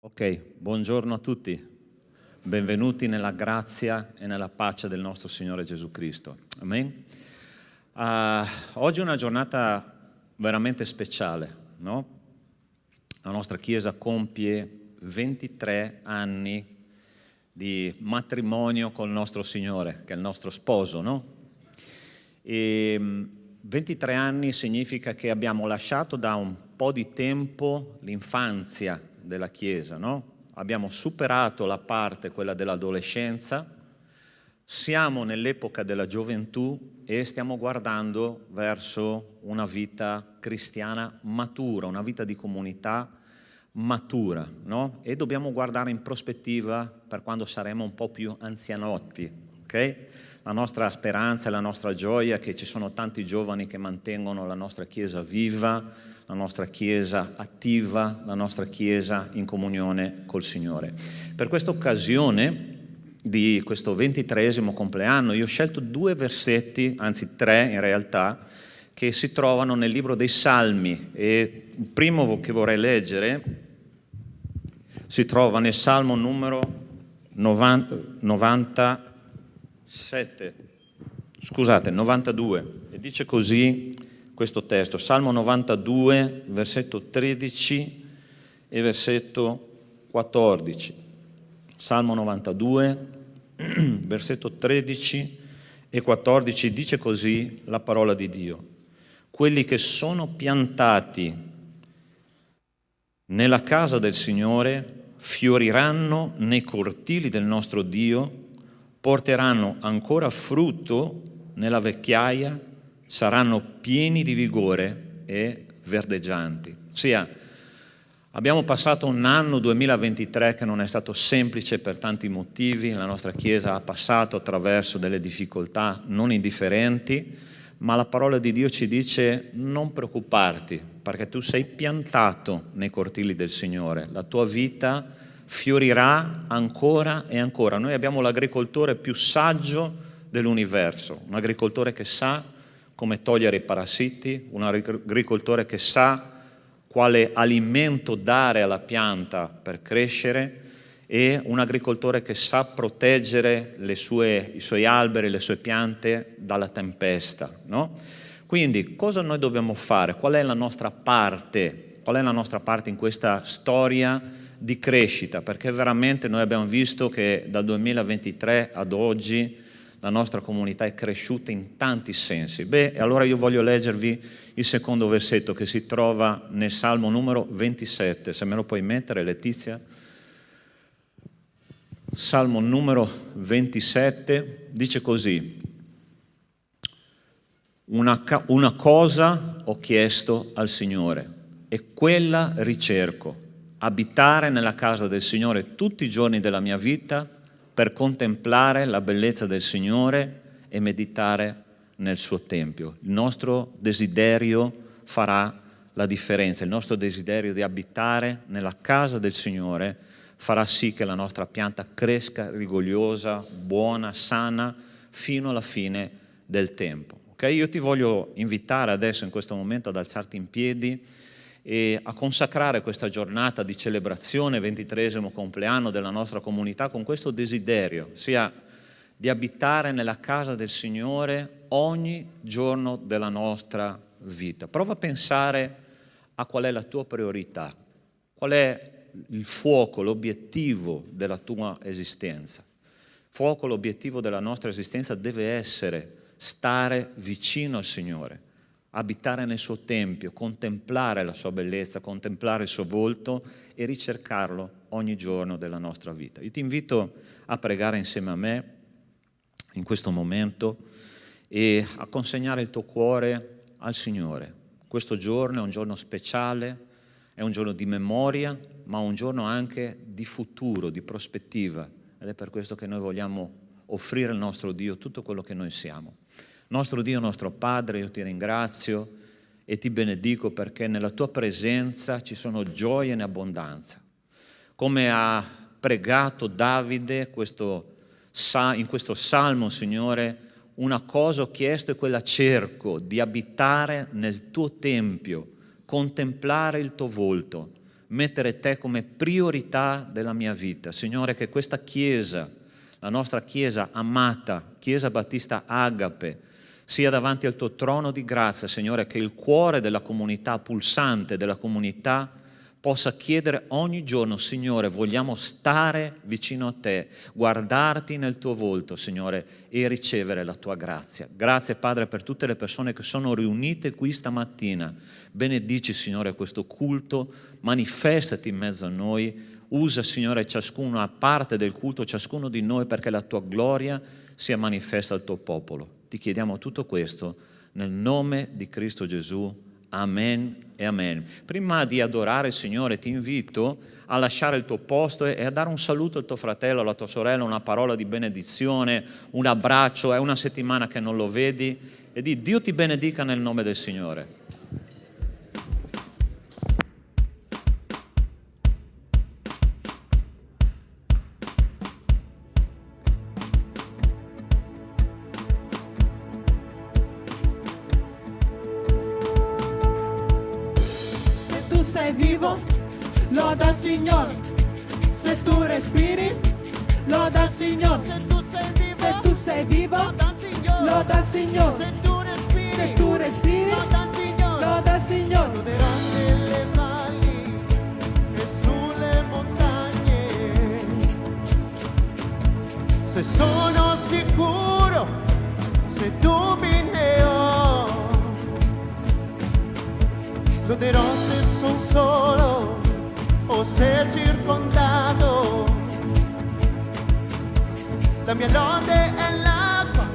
Ok, buongiorno a tutti, benvenuti nella grazia e nella pace del nostro Signore Gesù Cristo. Amen. Oggi è una giornata veramente speciale, no? La nostra Chiesa compie 23 anni di matrimonio col nostro Signore, che è il nostro sposo, no? E 23 anni significa che abbiamo lasciato da un po' di tempo l'infanzia della Chiesa, no? Abbiamo superato la parte, quella dell'adolescenza, siamo nell'epoca della gioventù e stiamo guardando verso una vita cristiana matura, una vita di comunità matura, no? E dobbiamo guardare in prospettiva per quando saremo un po' più anzianotti, ok? La nostra speranza e la nostra gioia è che ci sono tanti giovani che mantengono la nostra Chiesa viva, la nostra Chiesa attiva, la nostra Chiesa in comunione col Signore. Per questa occasione di questo 23esimo compleanno io ho scelto 2 versetti, anzi 3 in realtà, che si trovano nel libro dei Salmi, e il primo che vorrei leggere si trova nel Salmo numero 92, e dice così questo testo, Salmo 92, versetto 13 e versetto 14. Salmo 92, versetto 13 e 14, dice così la parola di Dio. Quelli che sono piantati nella casa del Signore fioriranno nei cortili del nostro Dio, porteranno ancora frutto nella vecchiaia, saranno pieni di vigore e verdeggianti. Ossia, abbiamo passato un anno 2023 che non è stato semplice per tanti motivi, la nostra Chiesa ha passato attraverso delle difficoltà non indifferenti, ma la parola di Dio ci dice non preoccuparti, perché tu sei piantato nei cortili del Signore, la tua vita fiorirà ancora e ancora. Noi abbiamo l'agricoltore più saggio dell'universo, un agricoltore che sa come togliere i parassiti, un agricoltore che sa quale alimento dare alla pianta per crescere e un agricoltore che sa proteggere i suoi alberi, le sue piante dalla tempesta, no? Quindi cosa noi dobbiamo fare? Qual è la nostra parte? Qual è la nostra parte in questa storia di crescita? Perché veramente noi abbiamo visto che dal 2023 ad oggi la nostra comunità è cresciuta in tanti sensi. E allora io voglio leggervi il secondo versetto che si trova nel Salmo numero 27. Se me lo puoi mettere, Letizia. Salmo numero 27 dice così: una cosa ho chiesto al Signore e quella ricerco, abitare nella casa del Signore tutti i giorni della mia vita, per contemplare la bellezza del Signore e meditare nel suo Tempio. Il nostro desiderio farà la differenza, il nostro desiderio di abitare nella casa del Signore farà sì che la nostra pianta cresca rigogliosa, buona, sana, fino alla fine del tempo. Okay? Io ti voglio invitare adesso in questo momento ad alzarti in piedi e a consacrare questa giornata di celebrazione, 23esimo compleanno della nostra comunità, con questo desiderio, sia di abitare nella casa del Signore ogni giorno della nostra vita. Prova a pensare a qual è la tua priorità, qual è il fuoco, l'obiettivo della tua esistenza. Il fuoco, l'obiettivo della nostra esistenza deve essere stare vicino al Signore, abitare nel suo tempio, contemplare la sua bellezza, contemplare il suo volto e ricercarlo ogni giorno della nostra vita. Io ti invito a pregare insieme a me in questo momento e a consegnare il tuo cuore al Signore. Questo giorno è un giorno speciale, è un giorno di memoria, ma un giorno anche di futuro, di prospettiva, ed è per questo che noi vogliamo offrire al nostro Dio tutto quello che noi siamo. Nostro Dio, nostro Padre, io ti ringrazio e ti benedico perché nella tua presenza ci sono gioie in abbondanza. Come ha pregato Davide in questo salmo, Signore, una cosa ho chiesto e quella cerco, di abitare nel tuo tempio, contemplare il tuo volto, mettere te come priorità della mia vita. Signore, che questa Chiesa, la nostra Chiesa amata, Chiesa Battista Agape, sia davanti al tuo trono di grazia, Signore, che il cuore della comunità pulsante, della comunità, possa chiedere ogni giorno: Signore, vogliamo stare vicino a te, guardarti nel tuo volto, Signore, e ricevere la tua grazia. Grazie, Padre, per tutte le persone che sono riunite qui stamattina. Benedici, Signore, questo culto, manifestati in mezzo a noi. Usa, Signore, ciascuno a parte del culto, ciascuno di noi, perché la tua gloria sia manifesta al tuo popolo. Ti chiediamo tutto questo nel nome di Cristo Gesù. Amen e amen. Prima di adorare il Signore ti invito a lasciare il tuo posto e a dare un saluto al tuo fratello, alla tua sorella, una parola di benedizione, un abbraccio. È una settimana che non lo vedi e di Dio ti benedica nel nome del Signore. Sei vivo, loda il Signore. Se tu respiri, loda il Signore. Se tu sei vivo, loda il Signore. Se tu respiri, loda il Signore. Loderò nelle valli e sulle montagne. Se sono sicuro, se dubbi ne ho, loderò se son solo o se circondato. La mia lode è l'acqua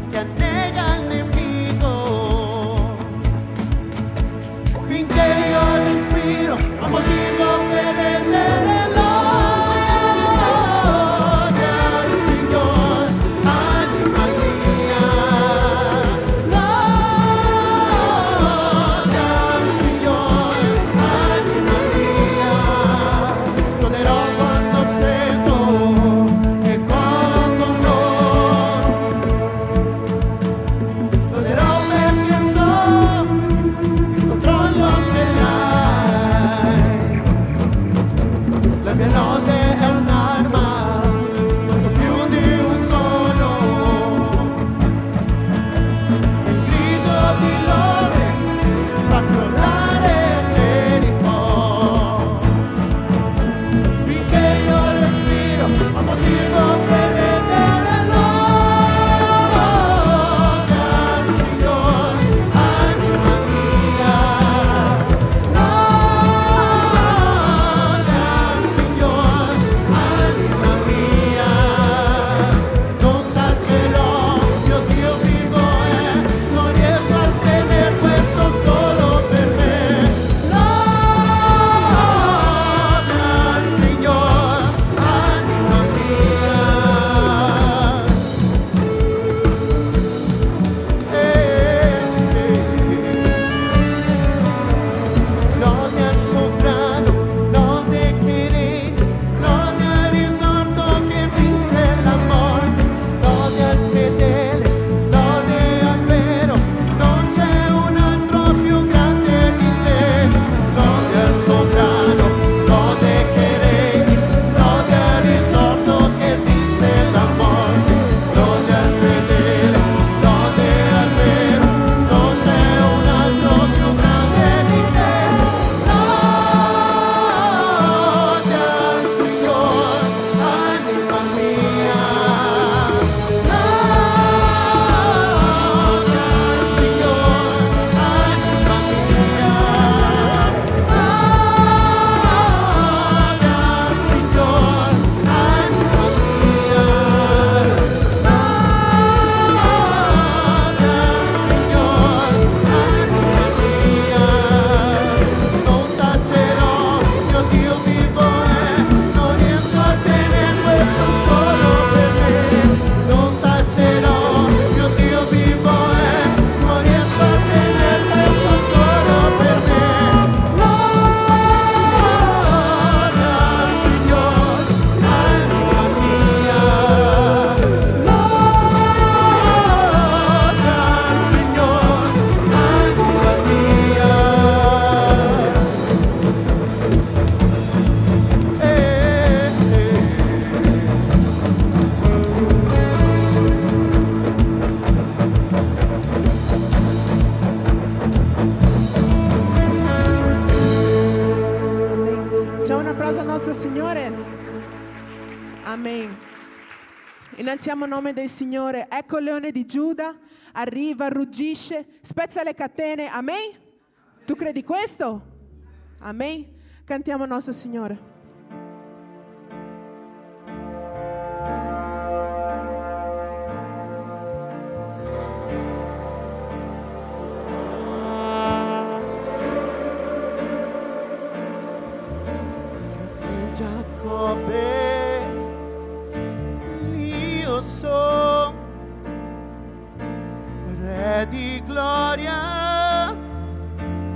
che annega il nemico. Finché io respiro ho motivo per rendere lode al Signore, anima mia. Lode al Signore, anima mia. Loderò quando sento e quando non Amen. Innalziamo il nome del Signore. Ecco il leone di Giuda, arriva, ruggisce, spezza le catene. Amen? Tu credi questo? Amen? Cantiamo il nostro Signore. Giacobbe, io sono re di gloria,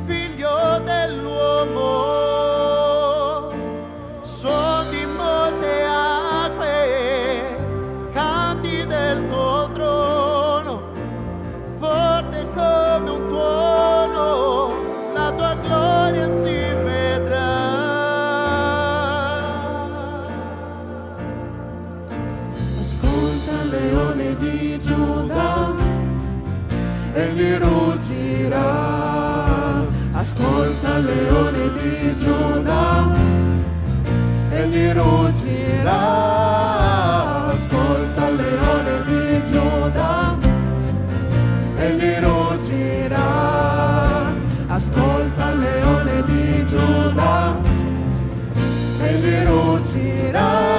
figlio dell'uomo, suon di molte acque, canti del tuo trono, forte come un tuono, la tua gloria si vedrà. Ascolta leone di Giuda, egli ruggirà. Ascolta leone di Giuda, egli ruggirà. Ascolta leone di Giuda, egli ruggirà. Ascolta leone di Giuda, egli ruggirà.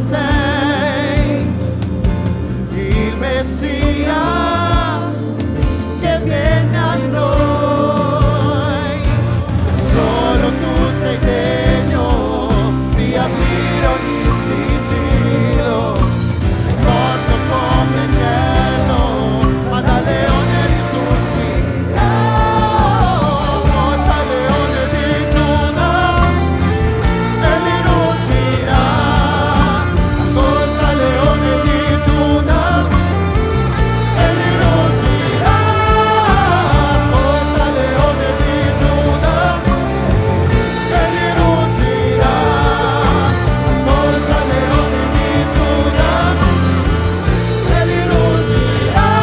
Sei il Messia che viene a noi, solo tu sei degno di aprire ogni sigillo, morto come agnello, ma da leone risusciterà. Porta leone di Giuda e li ruggirà. Ascolta leone di Giuda e li ruggirà. Ascolta leone di Giuda e li ruggirà. Ascolta leone di Giuda e li ruggirà.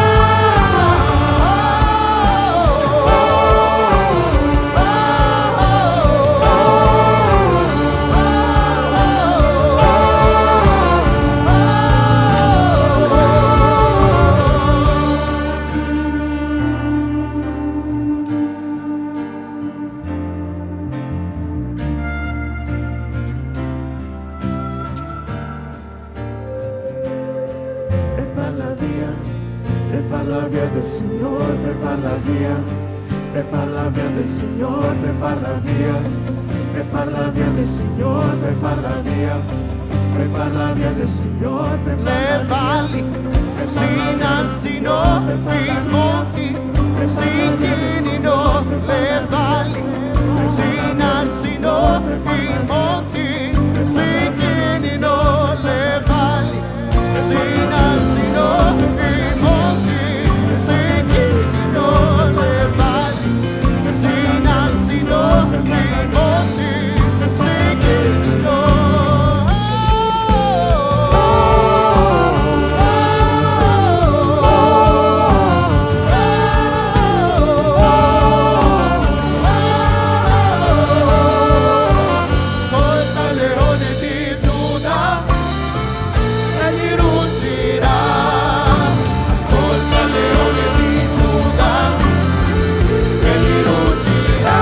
Prepara la via del Signore, prepara la via del Signore, prepara la via del Signore, prepara la via del Signore, le valli si innalzino, i monti si inchinino, le valli si innalzino, i monti si inchinino, le valli si innalzino, i monti si inchinino, le valli si innalzino, i monti si inchinino. Ascolta leone di Giuda e gli ruggirà. Ascolta leone di Giuda e gli ruggirà.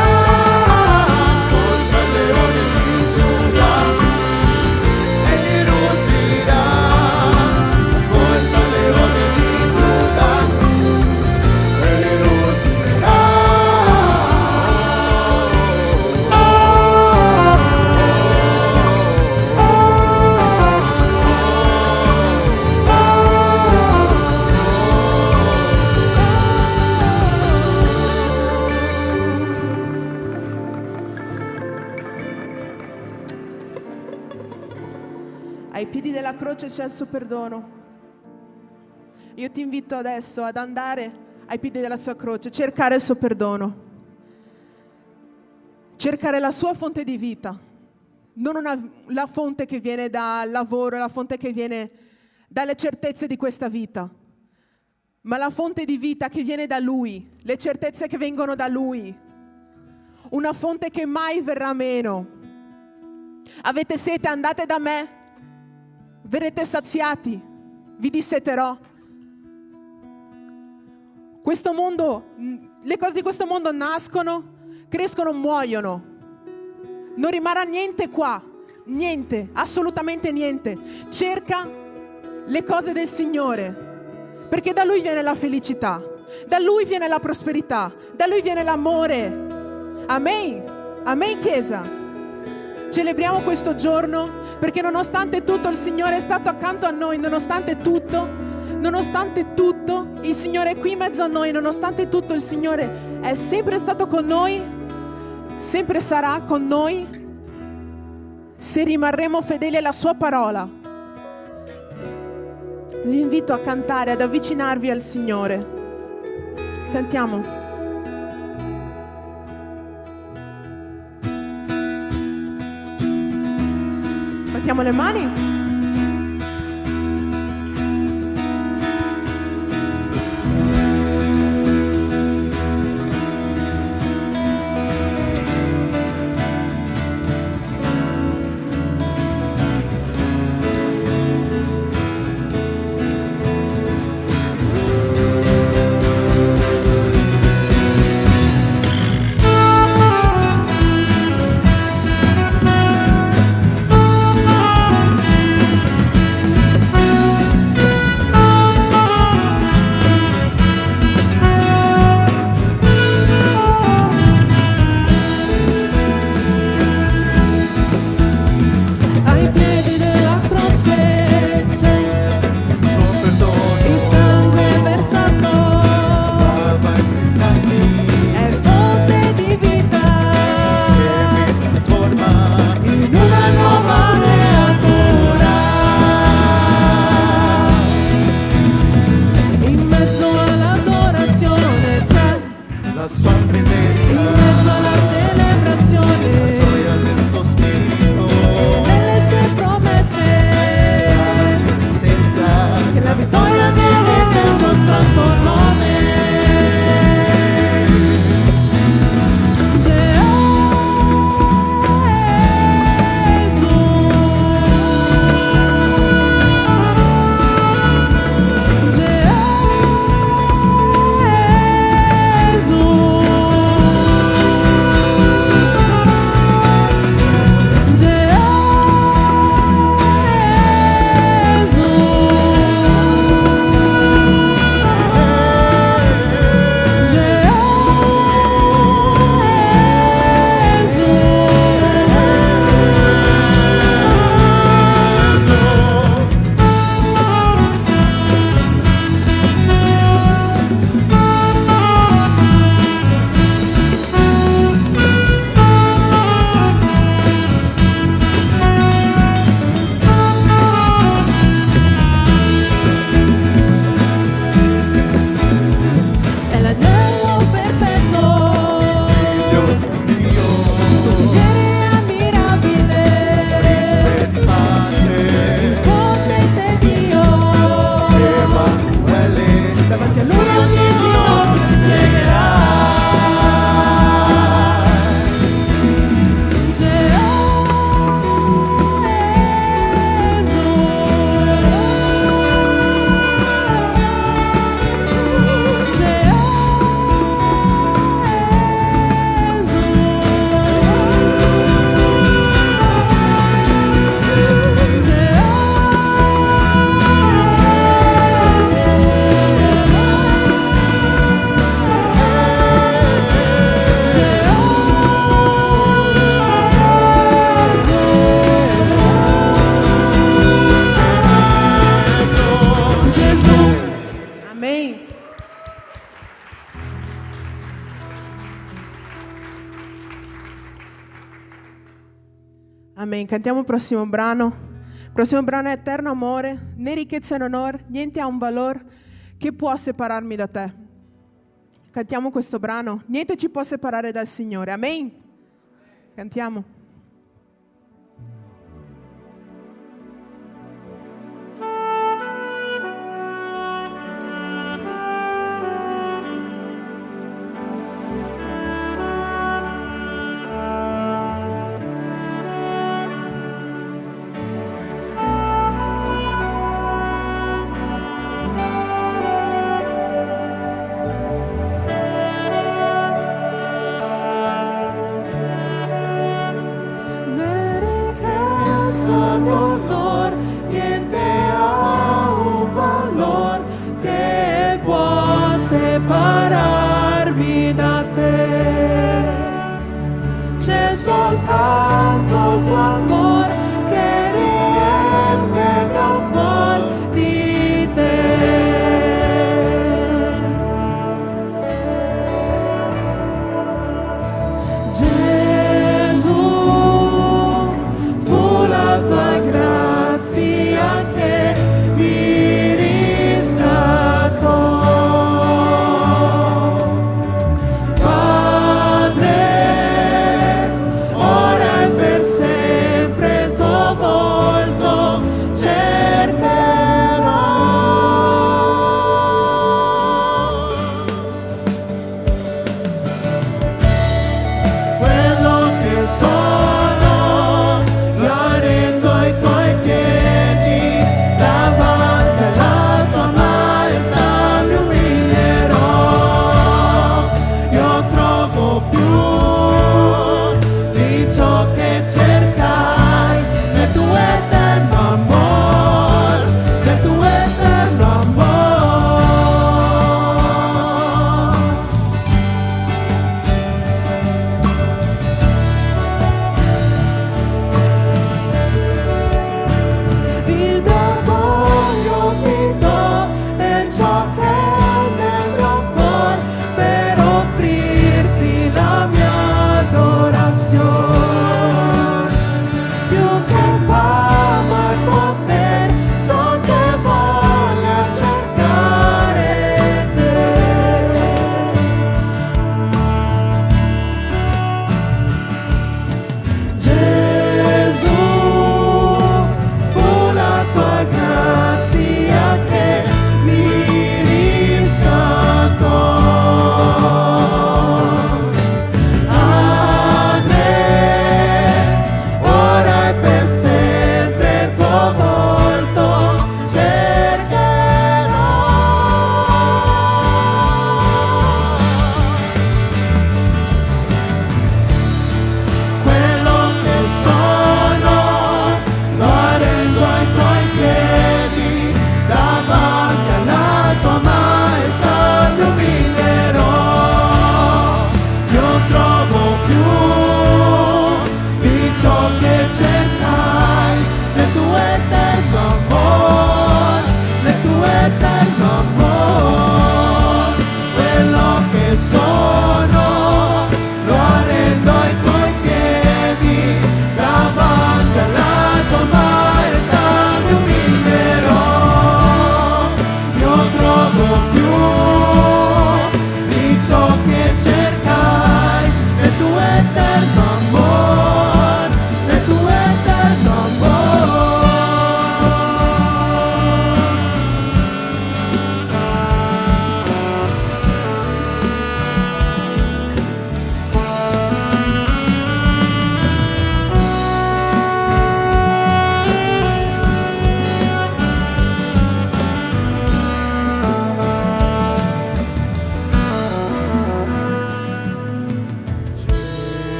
Ascolta leone di Giuda e gli ruggirà. Ascolta leone di Giuda e gli ruggirà. Ai piedi della croce c'è il suo perdono. Io ti invito adesso ad andare ai piedi della sua croce, cercare il suo perdono. cercare la sua fonte di vita, non la fonte che viene dal lavoro, la fonte che viene dalle certezze di questa vita, ma la fonte di vita che viene da Lui, le certezze che vengono da Lui, una fonte che mai verrà meno. Avete sete, andate da me, verrete saziati, vi disseterò. Questo mondo, le cose di questo mondo nascono, crescono, muoiono. Non rimarrà niente qua, niente, assolutamente niente. Cerca le cose del Signore, perché da Lui viene la felicità, da Lui viene la prosperità, da Lui viene l'amore. Amen, amen Chiesa. Celebriamo questo giorno perché nonostante tutto il Signore è stato accanto a noi, nonostante tutto il Signore è qui in mezzo a noi, nonostante tutto il Signore è sempre stato con noi, sempre sarà con noi se rimarremo fedeli alla Sua parola. Vi invito a cantare, ad avvicinarvi al Signore. Cantiamo. Battiamo le mani. Amen. Cantiamo il prossimo brano. Il prossimo brano è Eterno amore, né ricchezza né onore, niente ha un valore che può separarmi da te. Cantiamo questo brano. Niente ci può separare dal Signore. Amen. Cantiamo. Dolor, niente ha un valor che può separarmi da te. C'è soltanto il tuo amore che riempie il mio cuore di te. Tua grazia che mi riscattò. Padre, ora e per sempre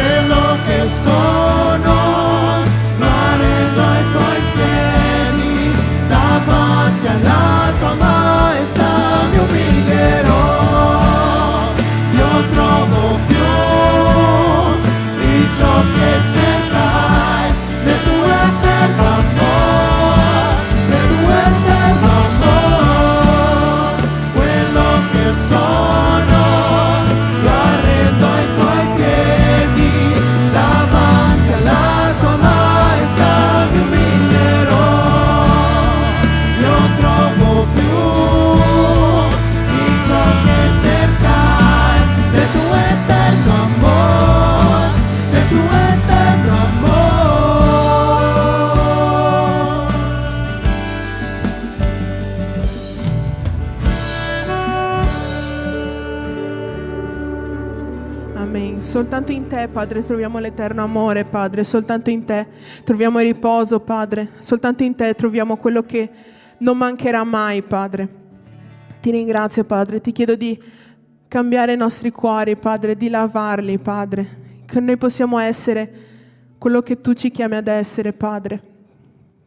quello che sono, lo arrendo ai tuoi piedi, davanti alla tua maestà mi umilierò. Io trovo più di ciò che cercai, nel tuo eterno amore, nel tuo eterno amore, quello che sono, lo arrendo ai tuoi piedi, davanti alla tua maestà mi umilierò. Io trovo più di ciò che cercai, nel tuo eterno amore, nel tuo eterno amore. Amen. Soltanto in te, Padre, troviamo l'eterno amore, Padre. Soltanto in te troviamo il riposo, Padre. Soltanto in te troviamo quello che non mancherà mai, Padre. Ti ringrazio, Padre. Ti chiedo di cambiare i nostri cuori, Padre, di lavarli, Padre. Che noi possiamo essere quello che tu ci chiami ad essere, Padre.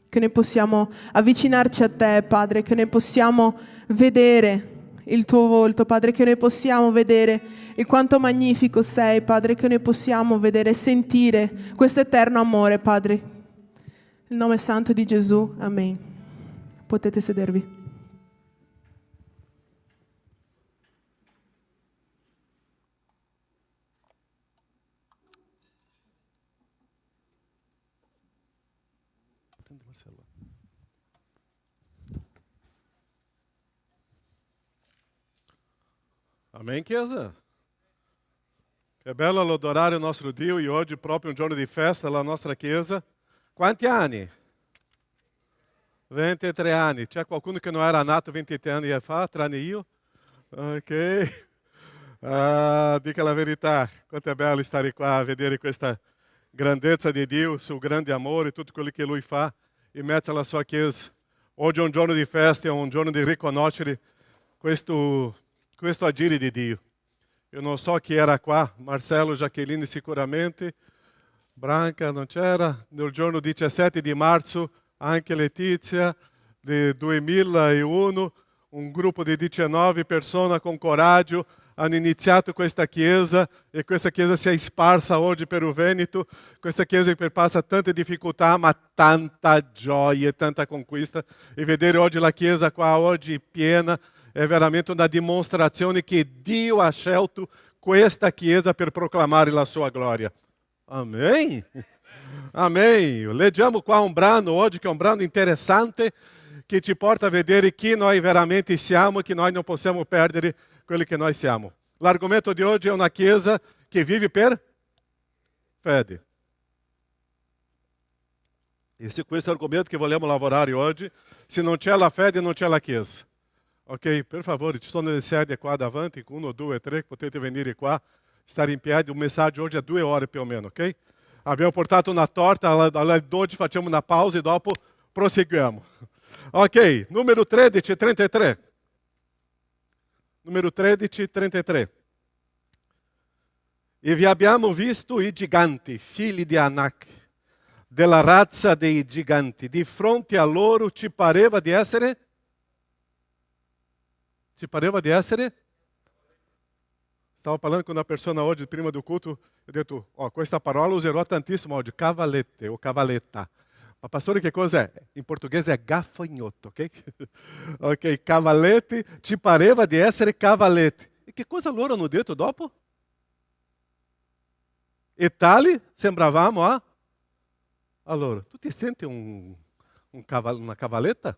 Che noi possiamo avvicinarci a te, Padre. Che noi possiamo vedere il tuo volto, Padre. Che noi possiamo vedere il quanto magnifico sei, Padre. Che noi possiamo vedere e sentire questo eterno amore, Padre. Nel nome santo di Gesù, amen. Potete sedervi. Amém, chiesa? Che bello lodorare il nostro Dio e oggi proprio un giorno di festa alla nostra chiesa. Quanti anni? 23 anni. C'è qualcuno che non era nato 23 anni fa, tranne io? Ok. Dica la verità, quanto è bello stare qua a vedere questa grandezza di Dio, suo grande amore, tutto quello che Lui fa in mezzo alla sua chiesa. Oggi è un giorno di festa, è un giorno di riconoscere questo agire di Dio. Eu non so chi era qua, Marcelo, Jaqueline sicuramente, Branca non c'era, nel giorno 17 di marzo anche Letizia, del 2001, un gruppo di 19 persone con coraggio hanno iniziato questa chiesa e questa chiesa si è sparsa oggi per il Veneto, questa chiesa che passa tante difficoltà ma tanta gioia e tanta conquista, e vedere oggi la chiesa qua oggi piena è veramente una dimostrazione che Dio ha scelto questa chiesa per proclamare la sua gloria. Amém? Amém. Leggiamo qua un brano oggi che è un brano interessante che ci porta a vedere chi noi veramente siamo e che noi non possiamo perdere quello che noi siamo. L'argomento di oggi è una chiesa che vive per fede. E se questo è l'argomento che vogliamo lavorare oggi, se non c'è la fede non c'è la chiesa. Ok, per favore, ci sono le sedie qua davanti, 1, 2, 3, potete venire qua, stare in piedi, il messaggio oggi è 2 ore più o meno, ok? Abbiamo portato una torta, alle 12 facciamo una pausa e dopo proseguiamo. Ok, numero 13, 33. Numero 13, 33. E vi abbiamo visto i giganti, figli di Anak, della razza dei giganti. Di fronte a loro ci pareva di essere? Ci pareva di essere? Stavo parlando con una persona oggi, prima do culto, ho detto, questa parola userò tantissimo oggi, cavalete o cavaletta. Ma pastore, che cos'è? In portoghese è gafanhoto, ok? Ok, cavalete, ci pareva di essere cavalete. E che cosa loro hanno detto dopo? E tali sembravamo a? Allora, tu ti senti una cavaletta?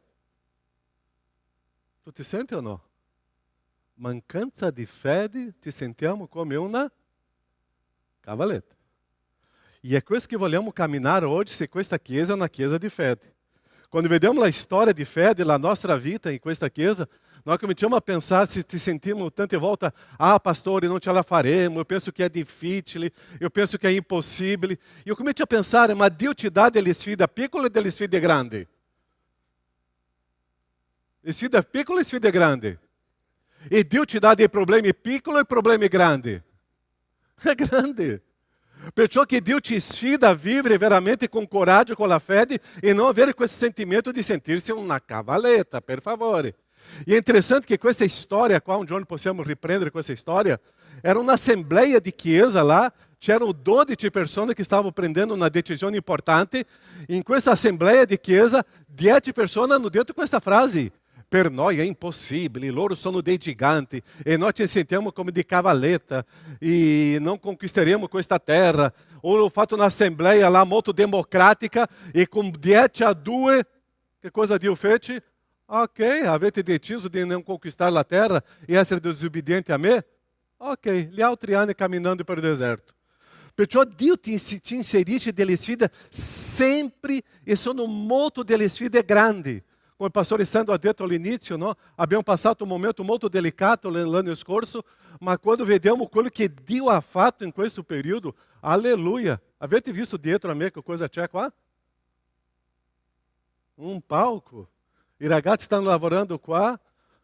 Tu ti senti o no? Mancanza di fede, ci sentiamo come una cavaletta. E è questo che vogliamo camminare oggi, se questa chiesa è una chiesa di fede. Quando vediamo la storia di fede, la nostra vita in questa chiesa, nós cominciamo a pensar, se sentimos tante volte, pastore, non ce la faremo, eu penso que é difficile, eu penso que é impossível. E eu comicio a pensare, ma Dio ci dà delle sfide piccole e delle sfide grandi? Le sfide piccole e sfide grandi? E Dio ci dà dei problemi piccoli e problemi grandi? È grande. Perciò che Dio ci sfida a vivere veramente con coraggio, con la fede e non avere questo sentimento di sentirsi una cavaletta, per favore. E è interessante che questa storia qua, un giorno possiamo riprendere questa storia, era un'assemblea di chiesa là, c'erano 12 persone che stavano prendendo una decisione importante. In questa assemblea di chiesa, 10 persone hanno detto questa frase: per noi è impossibile, loro sono dei giganti e noi ci sentiamo come di cavaletta e non conquisteremo questa terra. Ou ho fatto un'assemblea lá molto democratica e con 10-2, che cosa Dio fece? Ok, avete deciso di non conquistar la terra e essere disobbedienti a me? Ok, gli altri anni camminando per il deserto. Perciò Dio ti inserisce delle sfide sempre e sono molto delle sfide grandi. Come il pastore Sandro ha detto all'inizio, no? Abbiamo passato un momento molto delicato l'anno scorso, ma quando vediamo quello che Dio ha fatto in questo periodo, alleluia. Avete visto dietro a me che cosa c'è qua? Un palco. I ragazzi stanno lavorando qua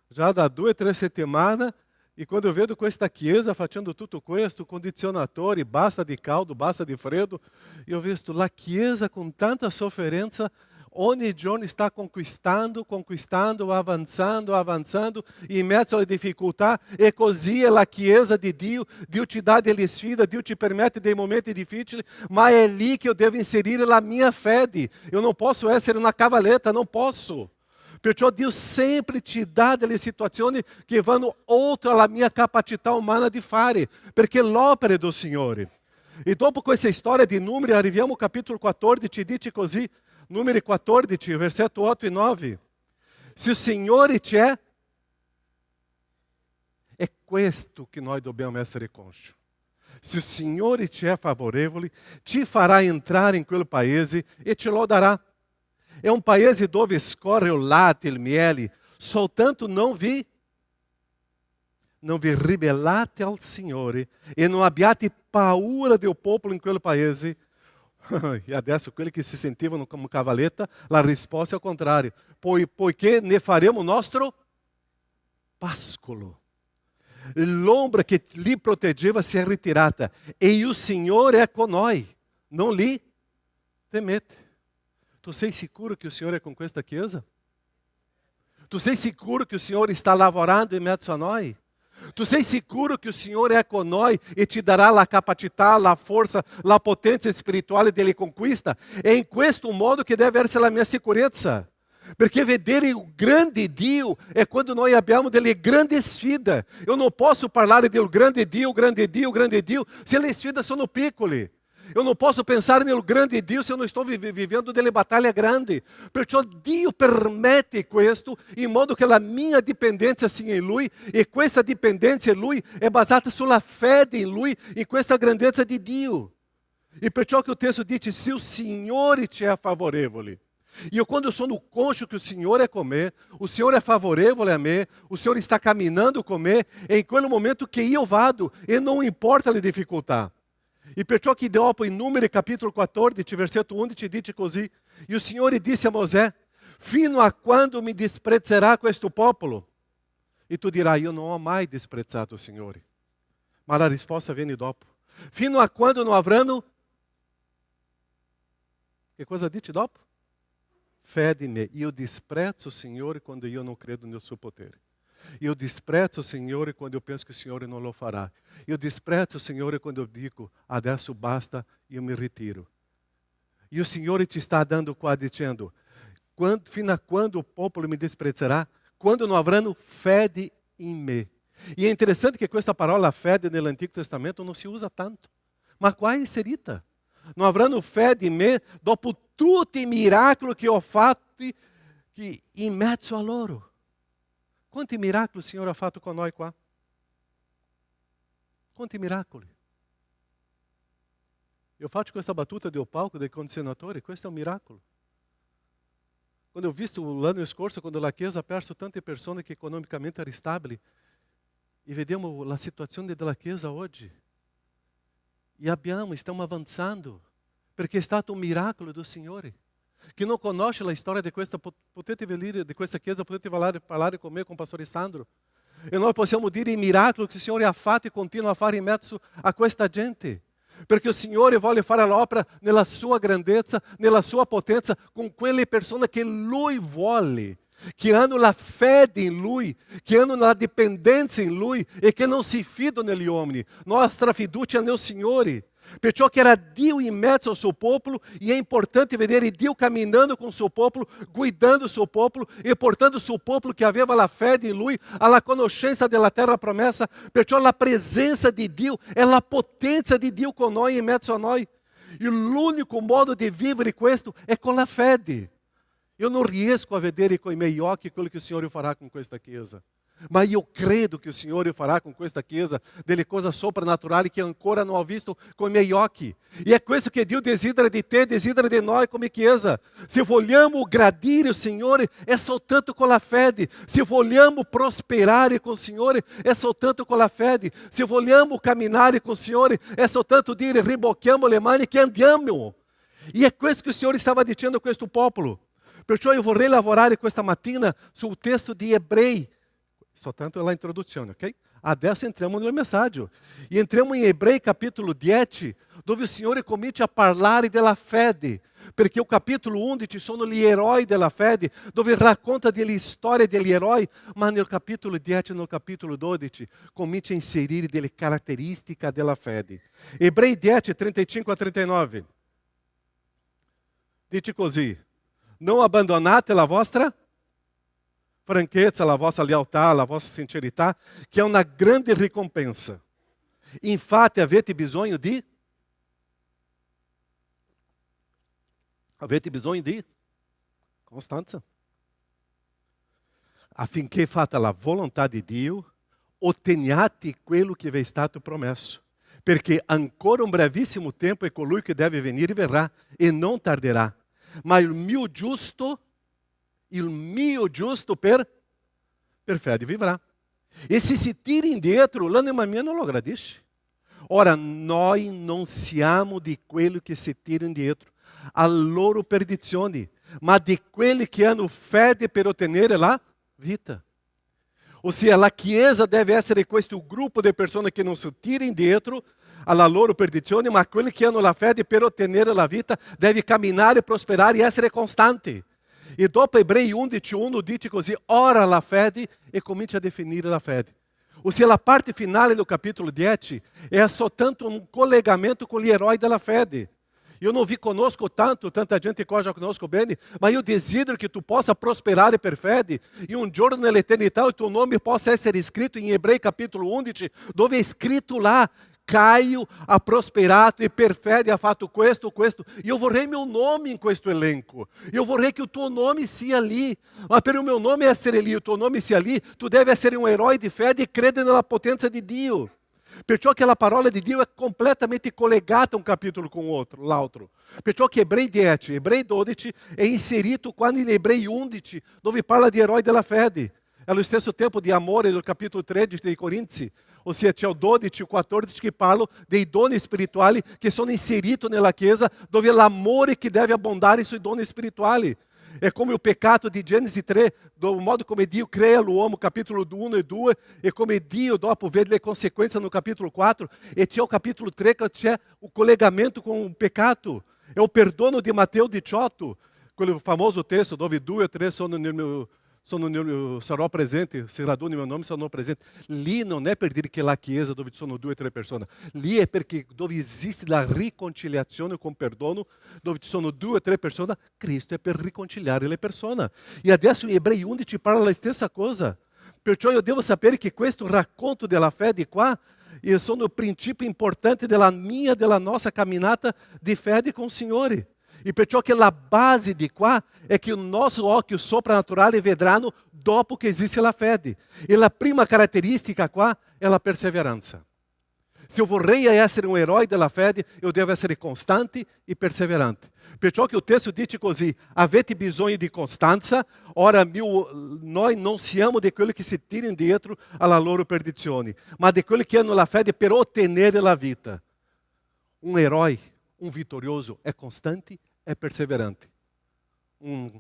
già da 2 o 3 settimane e quando eu vedo questa chiesa facendo tutto questo, condizionatori, basta di caldo, basta di freddo, eu vejo la chiesa com tanta sofferenza, ogni giorno sta conquistando, avanzando, in mezzo alle difficoltà, e così è la chiesa di Dio. Dio ti dà delle sfide, Dio ti permette dei momenti difficili, ma è lì che eu devo inserire la mia fede. Eu não posso essere una cavaletta, não posso. Perciò Dio sempre ti dà delle situazioni che vanno oltre la mia capacità umana di fare, perché l'opera è del Signore. E dopo questa storia di Numeri, arriviamo al capitolo 14, dice così, Numeri 14, versetto 8 e 9. Se o Signore ti è questo che noi dobbiamo essere consci. Se o Signore ti è favorevole, ti farà entrare in quel paese e te lo dará. É um paese dove scorre o latte e il miele, soltanto não vi ribellate al Signore e non abbiate paura del popolo in quel paese. E adesso quelli che si sentivano come cavaletta, la risposta è al contrario. Poiché ne faremo nostro pascolo. L'ombra che li proteggeva si è ritirata e o Signore è con noi. Non li temete. Tu sei sicuro que o Senhor é com questa chiesa? Tu sei sicuro que o Senhor está lavorando em mezzo a nós? Tu sei sicuro que o Senhor é com nós e te dará a capacidade, a força, a potência espiritual dele conquista? É em questo modo que deve ser a minha segurança. Perché vedere o grande Dio é quando nós abbiamo delle grandi sfide. Eu não posso parlare del grande Dio, se le sfide sono piccole. Eu não posso pensar no grande Dio se eu não estou vivendo delle battaglie grandi. Perciò Dio permette questo in modo che la mia dipendenza sia in Lui e questa dipendenza in Lui è basata sulla fede in Lui, in questa grandezza di Dio. E perciò che o texto dice, se o Signore ti è favorevole. E eu, quando eu sono conscio que o Senhor é com me, o Senhor é favorável a mim, o Senhor está caminhando com me, é em quel momento que eu vado e não importa a dificoltà. E perciò che dopo in Numeri capitolo 14, versetto 11, dice così, e o Signore disse a Mosè, fino a quando mi disprezzerà questo popolo? E tu dirai, io non ho mai disprezzato o Signore. Ma la risposta viene dopo. Fino a quando non avranno? Che cosa dice dopo? Fede in me. Io disprezzo o Signore quando io non credo nel suo potere. Eu desprezzo o Signore quando eu penso que o Signore não lo fará. Eu desprezzo o Signore quando eu digo, adesso basta e eu me retiro. E o Signore te está dando qua dizendo, fino a quando o popolo me desprezerà? Quando não avranno fede in me. E é interessante que questa parola fede nell'Antigo Testamento não se usa tanto. Ma qua è inserita. Non avranno fede in me dopo tutti i miracoli che ho fatto in mezzo a loro. Quanti miracoli o Senhor ha fatto con noi qua? Quanti miracoli? Eu faccio questa battuta del palco dei condizionatori, questo è un miracolo. Quando ho visto l'anno scorso, quando la Chiesa ha perso tante persone che economicamente erano stabili, e vediamo la situazione della Chiesa oggi, e stiamo avanzando, perché è stato un miracolo del Signore. Che non conosce la storia di questa, potete venire di questa chiesa, potete parlare con me, con il pastore Sandro. E noi possiamo dire i miracoli che il Signore ha fatto e continua a fare in mezzo a questa gente. perché il Signore vuole fare l'opera nella sua grandezza, nella sua potenza, con quelle persone che Lui vuole, che hanno la fede in Lui, che hanno la dipendenza in Lui e che non si fidano negli uomini. Nostra fiducia è nel Signore. Perciò che era Dio in mezzo ao suo popolo, e é importante vedere Dio camminando com o seu popolo, guidando o seu popolo e portando o seu popolo que aveva la fede in Lui alla conoscenza della terra promessa. Perciò la presenza di Dio è la potenza di Dio con noi, in mezzo a noi. E l'unico modo di vivere questo è con la fede. Eu não riesco a vedere coi miei occhi quello che il Signore farà con questa Chiesa. Ma io credo che il Signore farà con questa Chiesa delle cose soprannaturali che ancora non ho visto con i miei occhi. E è questo che Dio desidera di te, desidera di noi come Chiesa. Se vogliamo gradire il Signore, è soltanto con la fede. Se vogliamo prosperare con il Signore, è soltanto con la fede. Se vogliamo camminare con il Signore, è soltanto dire ribocchiamo le mani che andiamo. E è questo che il Signore stava dicendo a questo popolo. Perciò io vorrei lavorare questa mattina sul testo di Ebrei. Soltanto la introduzione, ok? Adesso entriamo nel messaggio. E entriamo in Ebrei capítulo 10, dove il Signore comincia a parlare della fede. Perché o capítulo 11 sono gli eroi della fede, dove racconta delle storie degli eroi, ma nel capítulo 10 e no capítulo 12 comincia a inserire delle caratteristiche della fede. Ebrei 10, 35 a 39. Dice così: non abbandonate la vostra franchezza, la vostra lealtà, la vostra sincerità, che è una grande ricompensa. Infatti avete bisogno di costanza, affinché fatta la volontà di Dio, otteniate quello che vi è stato promesso. Perché ancora un brevissimo tempo e colui che deve venire verrà e non tarderà. Ma il mio giusto per fede vivrà. E se si tira indietro, l'anima mia non lo gradisce. Ora, noi non siamo di quelli che si tirano indietro a loro perdizione, ma di quelli che hanno fede per ottenere la vita. Ossia, la Chiesa deve essere questo gruppo di persone che non si tira indietro alla loro perdizione, ma quelli che hanno la fede per ottenere la vita deve camminare, prosperare e essere costante. E dopo Ebrei 11:1 dice così: ora la fede, e comincia a definire la fede. Ossia, la parte finale do capítulo 10 è soltanto un collegamento con gli eroi della fede. Io non vi conosco tanto, tanta gente che já conosco bene, ma io desidero che tu possa prosperare per fede e un giorno nell'eternità il tuo nome possa essere scritto in Ebrei capítulo 11, dove è scritto là: Caio ha prosperato e per fede ha fatto questo. Io vorrei meu nome in questo elenco. Io vorrei che il tuo nome sia lì. Ma per il mio nome essere lì, il tuo nome sia lì, tu deve essere un eroe di fede e credere nella potenza di Dio. Perciò che la parola di Dio è completamente collegata un capitolo con l'altro. Perciò che Ebrei 10 e Ebrei 12 è inserito quando in Ebrei 11, dove parla di eroi della fede. È allo stesso tempo di amore del capitolo 13 dei Corinzi. Ossia, c'è il 12 e il 14 che parlano dei doni spirituali che sono inseriti nella Chiesa, dove l'amore che deve abbondare sui doni spirituali. È come il peccato di Genesi 3, do modo come Dio crea l'uomo, capítulo 1 e 2, e come Dio dopo vede le conseguenze no capítulo 4, e c'è il capítulo 3 che c'è o collegamento con il peccato. È il perdono di Matteo 18, quel famoso testo dove 2 o 3 sarò presente, se radou no meu nome, sarò presente. Lì non è per dire che la Chiesa dove ci sono 2 o 3 persone, lì è perché dove esiste la riconciliazione con perdono, dove ci sono 2 o 3 persone, Cristo è per riconciliare le persone. E adesso in Ebrei 11 parla la stessa cosa. Perciò io devo sapere che questo racconto della fede qua sono principi importanti della mia, della nostra camminata di fede con il Signore. E perciò che la base di qua è che il nostro occhio soprannaturale vedranno dopo che esiste la fede. E la prima caratteristica qua è la perseveranza. Se eu vorrei essere un eroe della fede, eu devo essere costante e perseverante. Perciò che il testo dice così: avete bisogno di costanza, ora noi non siamo di quelli che si tirano indietro alla loro perdizione, ma di quelli che hanno la fede per ottenere la vita. Un eroe, un vittorioso è costante, è perseverante.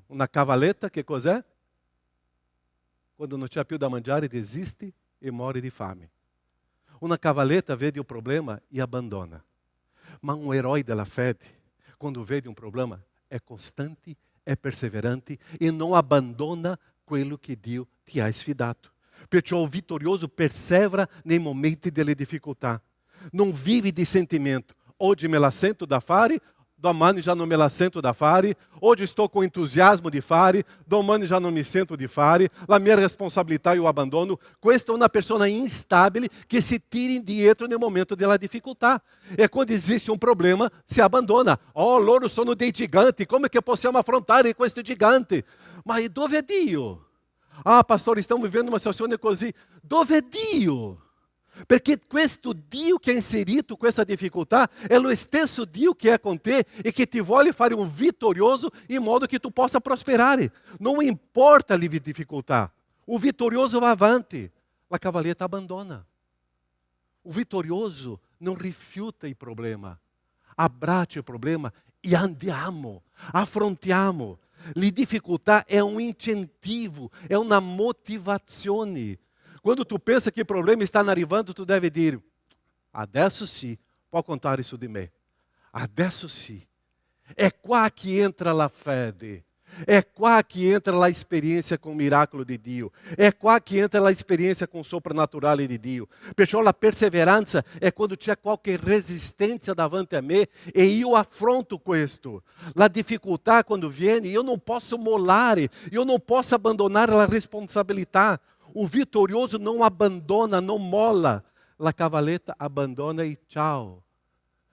Una cavaletta, che cos'è? Quando non c'è più da mangiare, desiste e muore di fame. Una cavaletta vede il problema e abbandona. Mas um herói da fé, quando vede um problema, é constante, é perseverante e não abandona quello che Dio ti ha sfidato. Perciò o vitorioso persevera nei momenti delle difficoltà. Non vive di sentimento. Oggi me la sento da fare, domani já não me la sento da fare. Hoje estou com entusiasmo di fare, domani já não me sento di fare. La mia responsabilità io abbandono. Questa è una persona instabile che si tira indietro nel momento della difficoltà. E quando existe um problema, si abbandona. Oh, loro sono dei giganti, come che possiamo affrontare questo gigante? Ma dove è Dio? Ah, pastor, stiamo vivendo uma situazione così. Dove è Dio? Perché questo Dio che ha inserito questa difficoltà è lo stesso Dio che è con te e che ti vuole fare un vitorioso in modo che tu possa prosperare. Non importa le difficoltà. O vitorioso va avanti, la cavaletta abbandona. O vitorioso non rifiuta il problema, abbraccia il problema e andiamo, affrontiamo. Le difficoltà è un incentivo, è una motivazione. Quando tu pensa que o problema está arrivando, tu deve dire, adesso sì, può contare su di me. Adesso sì. È qua che entra la fede. È qua che entra la esperienza com o miracolo di Dio. È qua che entra la esperienza com o soprannaturale di Dio. Perciò la perseveranza è quando c'è qualche resistenza davanti a me e io affronto questo. La difficoltà quando viene, io non posso mollare, io non posso abbandonare la responsabilità. O vitorioso não abandona, não mola. La cavaletta abbandona e ciao.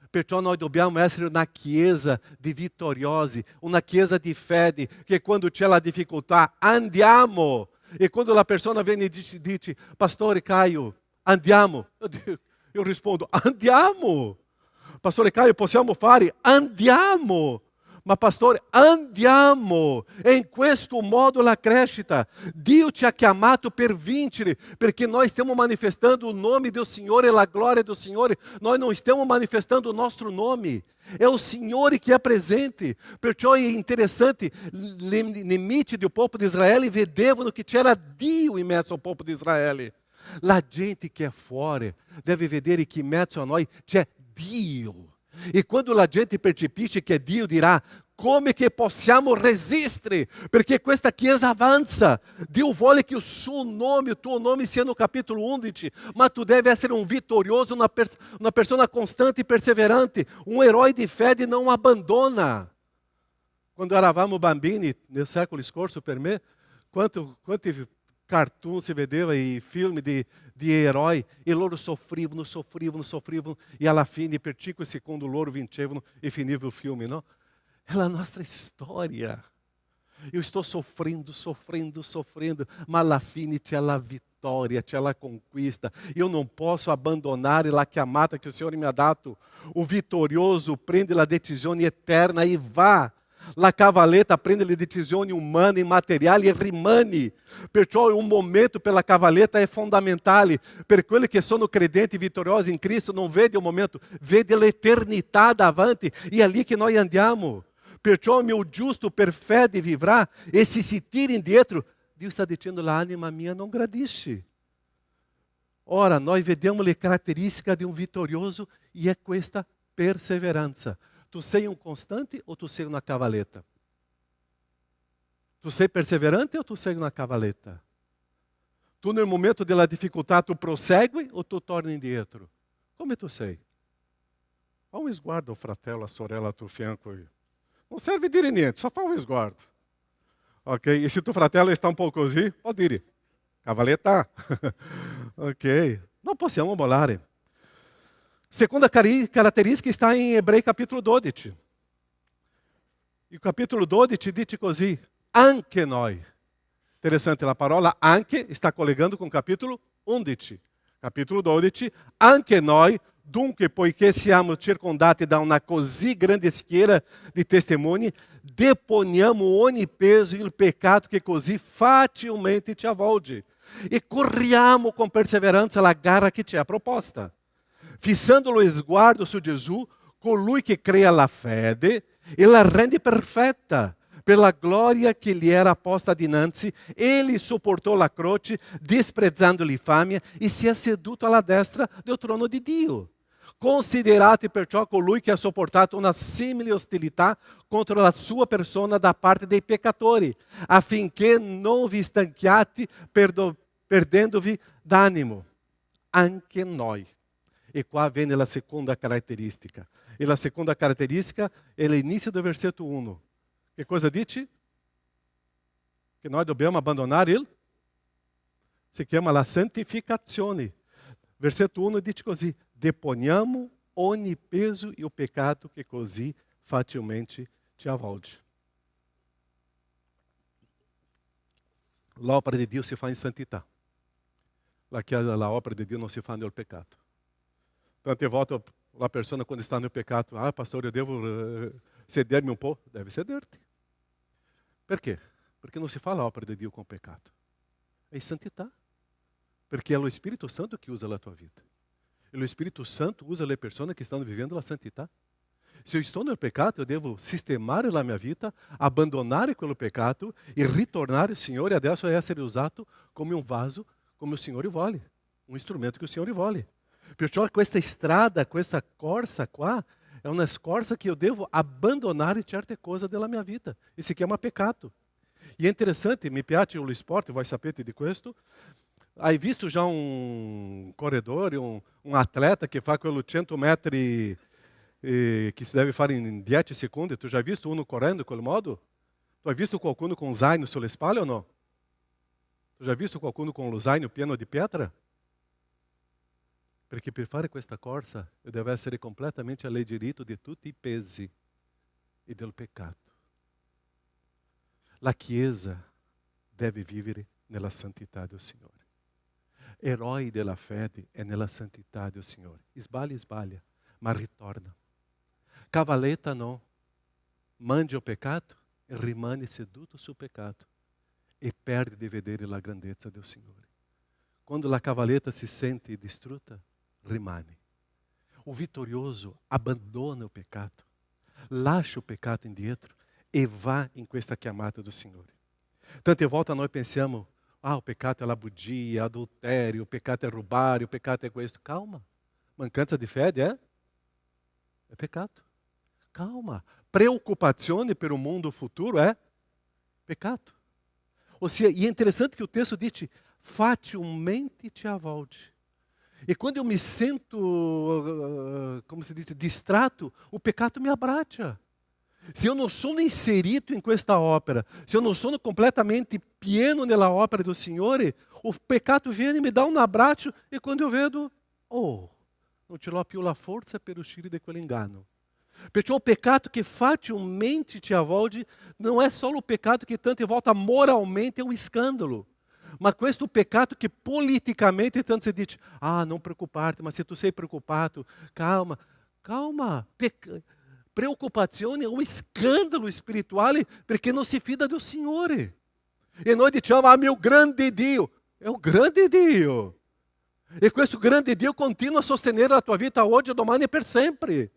Perciò noi dobbiamo essere una chiesa di vitoriosi, una chiesa di fede, che quando c'è la difficoltà andiamo. E quando la persona viene e dice, Pastore Caio, andiamo. Eu rispondo, andiamo. Pastore Caio, possiamo fare? Andiamo. Ma pastore, andiamo, in questo modo la crescita. Dio ci ha chiamato per vincere, perché noi stiamo manifestando o nome do Signore e la gloria do Signore. Noi non stiamo manifestando o nostro nome. É o Signore che è presente. Perciò è interessante, nei limiti do povo di Israele, vedevano che c'era Dio in mezzo al povo di Israele. La gente che è fuori deve vedere che in mezzo a noi c'è Dio. E quando la gente percepisce che Dio dirà, come che possiamo resistere? Perché questa chiesa avanza. Dio vuole che il suo nome, il tuo nome sia no capítulo 11. Ma tu deve essere un vitorioso, una persona constante e perseverante. Um herói de fede não abandona. Quando eravamo bambini, nel secolo scorso per me, quanti cartoon si vedeva e filme di eroi, e loro soffrivano, e alla fine per 5 secondi loro vincevano e finiva il filme, no? È la nostra storia. Eu estou sofrendo, ma alla fine c'è la vittoria, c'è la conquista. Eu non posso abbandonare la chiamata che il Signore mi ha dato. O vitorioso prende la decisione eterna e va. La cavaletta prende le decisioni umane e materiali e rimane. Perciò un momento per la cavaletta è fondamentale. Per quelli che sono credenti vitoriosi in Cristo non vede un momento, vede l'eternità davanti. E è lì che noi andiamo. Perciò il mio giusto per fede vivrà. E se si tira indietro, Dio sta dicendo, l'anima mia non gradisce. Ora, noi vediamo le caratteristiche di un vitorioso e è questa perseveranza. Tu sei um constante ou tu sei uma cavaleta? Tu sei perseverante ou tu sei uma cavaleta? Tu no momento della difficoltà tu prosegue ou tu torna indietro? Come tu sei? Fa um sguardo, fratello, a sorella, a tuo fianco. Non serve dire niente, só fa um sguardo. Ok? E se tu fratello está um pouco così, pode dire, cavaletta. Ok? Non possiamo mollare. Segunda caratteristica está em Ebrei capítulo 12. E o capítulo 12 diz così, anche noi. Interessante, la parola anche está collegando com o capítulo 11. Capítulo 12, anche noi, dunque, poiché siamo circondati da una così grande schiera di testimoni, deponiamo ogni peso e il peccato che così facilmente ci avvolge. E corriamo con perseveranza la gara che ci è proposta. Fissando lo sguardo su Gesù, colui che crea la fede e la rende perfetta. Per la gloria che gli era posta dinanzi, egli sopportò la croce, disprezzando l'infamia, e si è seduto alla destra del trono di Dio. Considerate perciò colui che ha sopportato una simile ostilità contro la sua persona da parte dei peccatori, affinché non vi stanchiate perdendovi d'animo. Anche noi. E qua viene la seconda caratteristica. E la seconda caratteristica è l'inizio del versetto 1. Che cosa dice? Che noi dobbiamo abbandonare si chiama la santificazione. Versetto 1 dice così: deponiamo ogni peso e o pecado che così facilmente ci avvolge. L'opera di Dio si fa in santità. La opera di Dio non si fa nel peccato. Tante volte la persona quando está no pecado, pastor, eu devo ceder-me um pouco. Deve ceder-te. Perché? Perché non si fa l'opera di Dio com pecado. É em santità. Perché è lo Spirito Santo che usa la tua vita. E lo Spirito Santo usa le persone che stanno vivendo la santità. Se eu estou no pecado, eu devo sistemare la mia vita, abbandonare quello peccato e ritornare al Signore, adesso a essere usato come un vaso, come il Signore vuole, un strumento che il Signore vuole. Perciò questa strada, questa corsa qua, è una scorsa che eu devo abbandonare certe cose della mia vita. E si chiama peccato. E è interessante, mi piace lo sport, voi sapete di questo. Hai visto já corredore, atleta che fa quello 100 metri che si deve fare in 10 secondi? Tu já hai visto uno correndo in quel modo? Tu hai visto qualcuno con zaino sulle spalle o no? Tu já hai visto qualcuno con lo zaino pieno di pietra? Perché per fare questa corsa eu devo essere completamente alleggerito di tutti i pesi e del peccato. La Chiesa deve vivere nella santità del Signore. Erói della fede è nella santità del Signore. Sbaglia, ma ritorna. Cavaletta não. Mande o pecado e rimane seduto sul pecado e perde di vedere la grandezza del Signore. Quando la cavaletta si sente distrutta, rimane. O vitorioso abbandona o pecado, lascia o pecado indietro e va in questa chiamata do Signore. Tante volte noi pensiamo, o pecado é la bugia, adultério, o pecado é roubar, o pecado é questo. Calma. Mancanza di fede é pecado. Calma. Preoccupazione per un mondo futuro é pecado. Ou seja, e é interessante que o texto diz, facilmente te avvolge. E quando eu me sinto, como se diz, distrato, o pecado me abraça. Se eu não sono inserito in questa opera, se eu não sono completamente pieno nella opera do Signore, o peccato viene e mi dà un abbraccio e quando eu vedo, non ce l'ho più la forza per uscire da quell'inganno. Perciò o peccato che facilmente ti avvolge non è solo o peccato che tante volte moralmente è un scandalo, ma questo peccato che politicamente tanto si dice, non preoccuparti, ma se tu sei preoccupato, calma. Preoccupazione è un scandalo spirituale perché non si fida del Signore. E noi diciamo, mio grande Dio. È un grande Dio. E questo grande Dio continua a sostenere la tua vita oggi, domani e per sempre.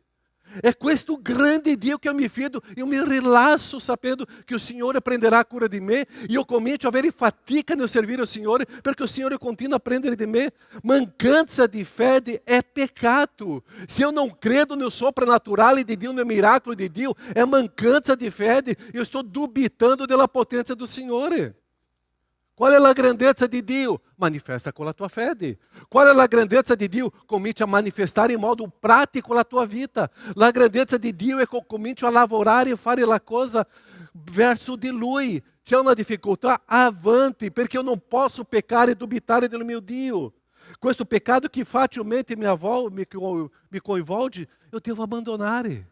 È questo grande Dio che eu me fido, eu me rilasso sapendo che il Signore prenderà cura di me e io comincio a avere fatica nel servire il Signore perché il Signore continua a prendere di me. Mancanza di fede è peccato. Se eu não credo no soprannaturale di Dio, no miracolo di Dio, è mancanza di fede. Eu estou dubitando della potenza do Signore. Qual é a grandezza di Dio? Manifesta com a tua fede. Qual é a grandezza di Dio? Comincia a manifestar em modo prático a tua vida. A grandezza di Dio é que comincia a lavorare e fare la cosa verso di Lui. C'è una difficoltà? Avanti, perché eu não posso peccare e dubitare del mio Dio. Questo pecado que facilmente me coinvolge, eu devo abbandonare.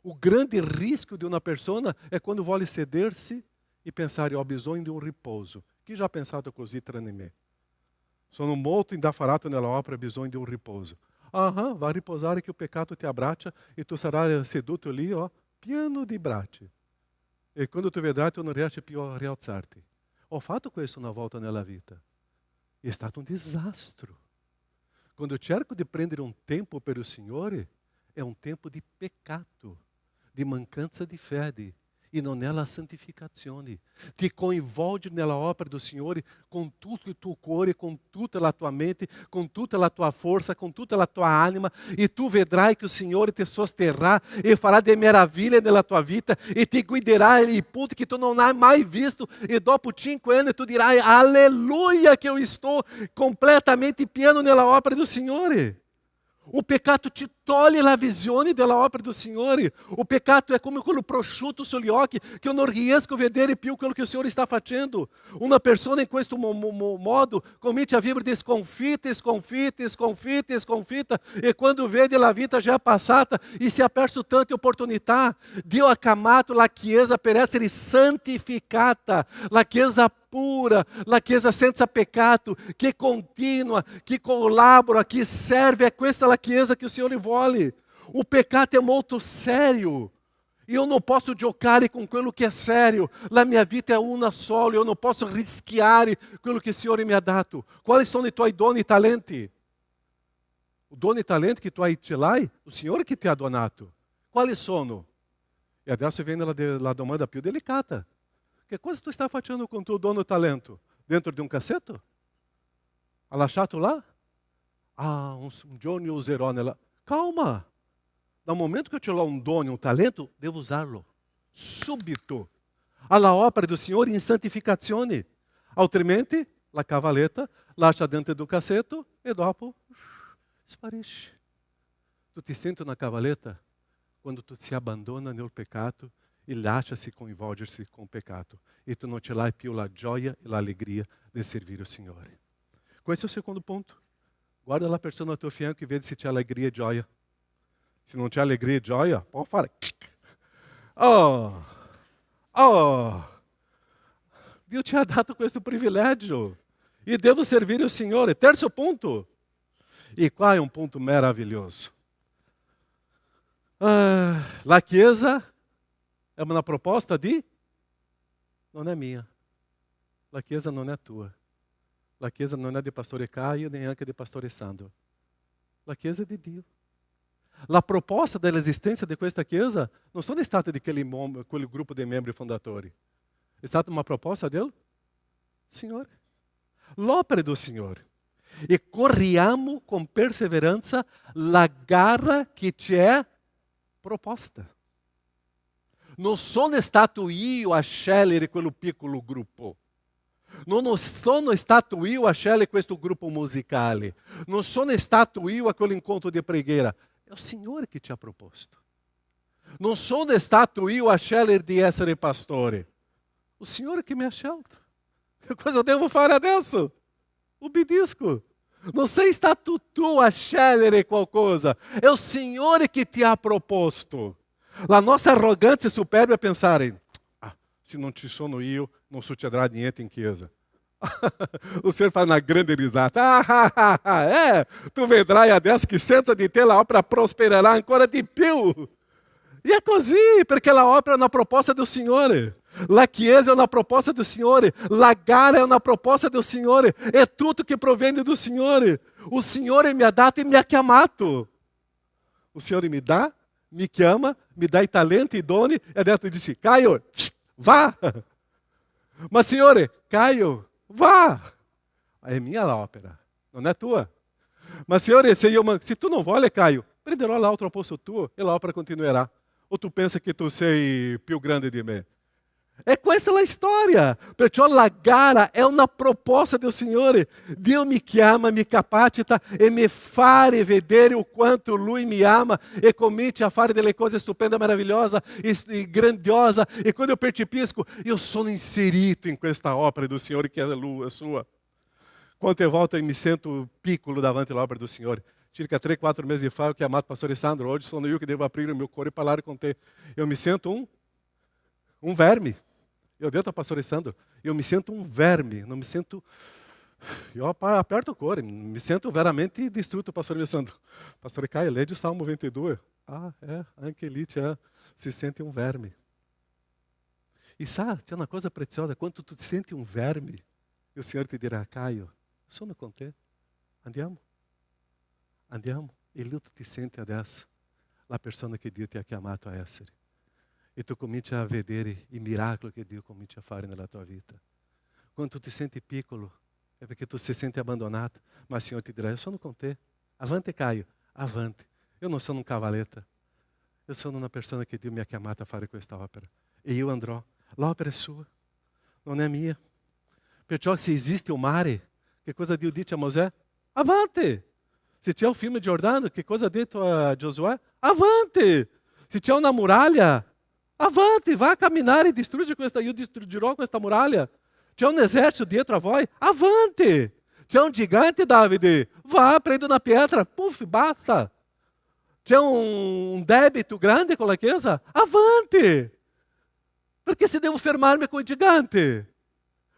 O grande risco de uma persona é quando vuole sedersi e pensare, ho bisogno di un riposo. Chi già ha pensato così tranne me? Sono molto indaffarato nella opera, ho bisogno di un riposo. Vai a riposare che il peccato ti abbraccia e tu sarai seduto lì, pieno di braccia. E quando tu vedrai, tu non riesci più a rialzarti. Ho fatto questo una volta nella vita. È stato un disastro. Quando cerco di prendere un tempo per il Signore, è un tempo di peccato, di mancanza di fede. e non è la santificazione. Ti coinvolgi nella opera del Signore con tutto il tuo cuore, con tutta la tua mente, con tutta la tua forza, con tutta la tua anima, e tu vedrai che il Signore ti sosterrà e farà delle meraviglie nella tua vita e ti guiderà in punti che tu non hai mai visto, e dopo 5 anni tu dirai: alleluia, che eu estou completamente pieno nella opera del Signore. O pecado te tolhe a visione della opera do Signore. O pecado é como aquele prosciutto sugli occhi, que eu não riesco vedere più quello che il Signore sta facendo. Una persona in questo modo comincia a vivere desconfita, e quando vede a vita já é passata e si è perso tante opportunità. Dio ha chiamato la Chiesa per essere santificata, la Chiesa pura, la Chiesa senza peccato, che continua, che collabora, che serve. É questa la Chiesa che il Signore vuole. O pecado é muito sério. E eu não posso giocare com aquilo que é sério. La minha vida é uma só. Eu não posso rischiare aquilo que o Senhor me ha dato. Quais são os tuoi doni e talenti? O dono e talento que tu hai ce l'hai, o Signore che ti ha donato. Quali sono? E adesso vem la domanda più delicata. Che cosa tu stai facendo com o tuo dono e talento? Dentro de um cassetto? Ha lasciato lá? Ah, um giorno io userò nella... Calma! No momento que eu te dou um dom e um talento, devo usá-lo. Subito. Alla opera do Signore in santificazione. Altrimenti, la cavaletta lascia dentro do cassetto e dopo sparisce. Tu ti senti una cavaletta quando tu si abbandona nel peccato e lascia-se coinvolgersi com o peccato. E tu non ce l'hai più la gioia e l'allegria di servire il Signore. Questo è il secondo punto. Guarda la persona a tuo fianco e vedi se c'è allegria e gioia. Se não c'è alegria e gioia, pode fare. Oh! Dio ti ha dato questo privilegio e devo servire il Signore. Terzo punto. E qua è un punto meraviglioso. La Chiesa è una proposta di... Non è mia. La Chiesa non è tua. La Chiesa non è di Pastore Caio, neanche di Pastore Sandro. La Chiesa è di Dio. La proposta dell'esistenza di questa Chiesa non sono state di quel gruppo di membri fondatori. È stata una proposta del Signore. L'opera del Signore. E corriamo con perseveranza la gara che ci è proposta. Non sono stato io a scegliere quello piccolo gruppo. Non sono stato io a scegliere questo gruppo musicale. Non sono stato io a quell'incontro di preghiera. È il Signore che ci ha proposto. Non sono stato io a scegliere di essere pastore. Il Signore che mi ha scelto. Che cosa devo fare adesso? Obbedisco. Non sei stato tu a scegliere qualcosa. È il Signore che ti ha proposto. La nostra arroganza e superbia è pensare: se non ci sono io, non succederà niente in chiesa. O Senhor faz uma grande risata. Tu vedrai adesso che senza di te la opera prospererà ancora di più. E è così, perché la opera è una proposta del Signore. La Chiesa è una proposta del Signore. La gara è una proposta del Signore. È tutto che proviene do Signore. O Signore mi ha dato e mi ha chiamato. O Signore mi dà, mi chiama, mi dà i talenti e i doni, e adesso tu dici: Caio, vá. Ma Signore, Caio, vá. È mia l'opera, non è tua. Ma Signore, se tu non vuole, Caio, prenderò l'altro posto tuo e l'opera continuerà. O tu pensa che tu sei più grande di me? E questa è la storia. Perciò la gara è una proposta del Signore. Dio mi chiama, mi capacita e mi fa vedere o quanto Lui mi ama e comincia a fare delle cose stupende, meravigliose e grandiose. E quando eu percepisco, io sono inserito in questa opera do Signore che è sua. Quante volte eu me sento piccolo davanti all'opera do Signore. Circa 3-4 mesi fa, eu que amato pastor Sandro, hoje sono io che devo aprire il mio cuore e parlare con te. Eu me sento um verme. Eu dentro, pastor Sandro, eu me sinto um verme, não me sinto... Eu aperto o cuore, me sinto veramente distrutto, pastor Sandro. Pastor Caio, lê de Salmo 22. Anche lì si sente um verme. E sabe, c'è una cosa preziosa, quando tu ti senti un verme, il Signore ti dirà: Caio, sono con te, andiamo. E lì tu ti senti adesso la persona che Dio ti ha chiamato a essere. e tu cominci a vedere i miracoli che Dio comincia a fare nella tua vita. Quando tu ti senti piccolo, è perché tu si senti abbandonato, ma il Signore ti dirà: io sono con te, avante Caio, avante. Io non sono un cavaletta, io sono una persona che Dio mi ha chiamato a fare questa opera. E io andrò, l'opera è sua, non è mia. Perciò se esiste o mare, che cosa Dio dice a Mosè? Avante! Se c'è un fiume Giordano, che cosa ha detto a Giosuè? Avante! Se c'è una muraglia, avante, vai a camminare e distrugge questa, io distruggerò questa muraglia. C'è un esercito dietro a voi, avante! C'è un gigante, Davide, vá, prende una pietra, puff, basta. C'è un debito grande con la Chiesa, avante! Perché se devo fermarmi con il gigante?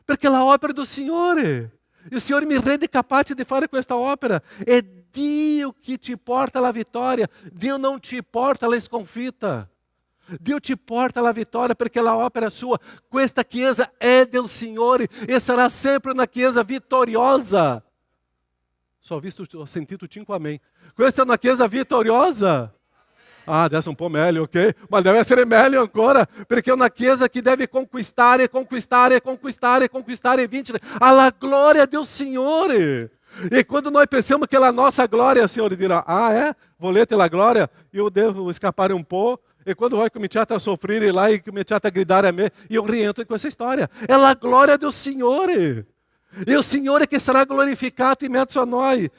Perché la opera è del Signore. Il Signore mi rende capace di fare questa opera. È Dio che ti porta alla vittoria. Dio non ti porta alla sconfitta. Dio ti porta alla vittoria perché la opera è sua. Questa Chiesa è del Signore e sarà sempre una Chiesa vitoriosa. Ho sentito 5 amém. Questa è una Chiesa vitoriosa. Ah, adesso un po' meglio, ok? Ma deve essere meglio ancora, perché è una Chiesa che deve conquistare e vincere alla glória del Signore. E quando nós pensamos que é a nossa glória, o Senhor dirá: ah, é? Volete la glória? Eu devo escapar um pouco. E quando vai cominciare a soffrire lá e cominciare a gridare a me, io rientro in questa storia. È la gloria del Signore. E o Signore che sarà glorificato in mezzo a noi.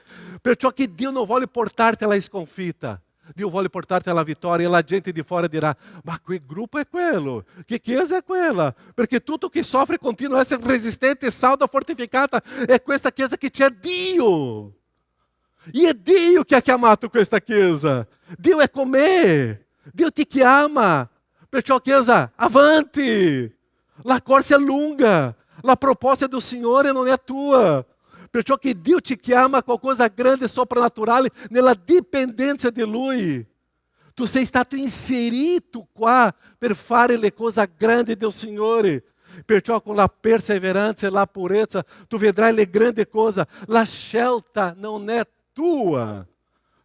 Perciò che Dio non vuole portarti alla sconfitta. Dio vuole portarti alla vittoria e la gente di fuori dirà: ma quel gruppo è quello? Che chiesa è quella? Perché tutto che soffre continua a essere resistente, salda, fortificata. È questa chiesa che c'è Dio. E è Dio che ha chiamato questa chiesa. Dio è con me. Dio ti chiama. Perciò chiesa, avanti. La corsa è lunga. La proposta del Signore non è tua. Perciò che Dio ti chiama a qualcosa grande e soprannaturale nella dipendenza di Lui. Tu sei stato inserito qua per fare le cose grandi del Signore. Perciò con la perseveranza e la purezza tu vedrai le grandi cose. La scelta non è tua,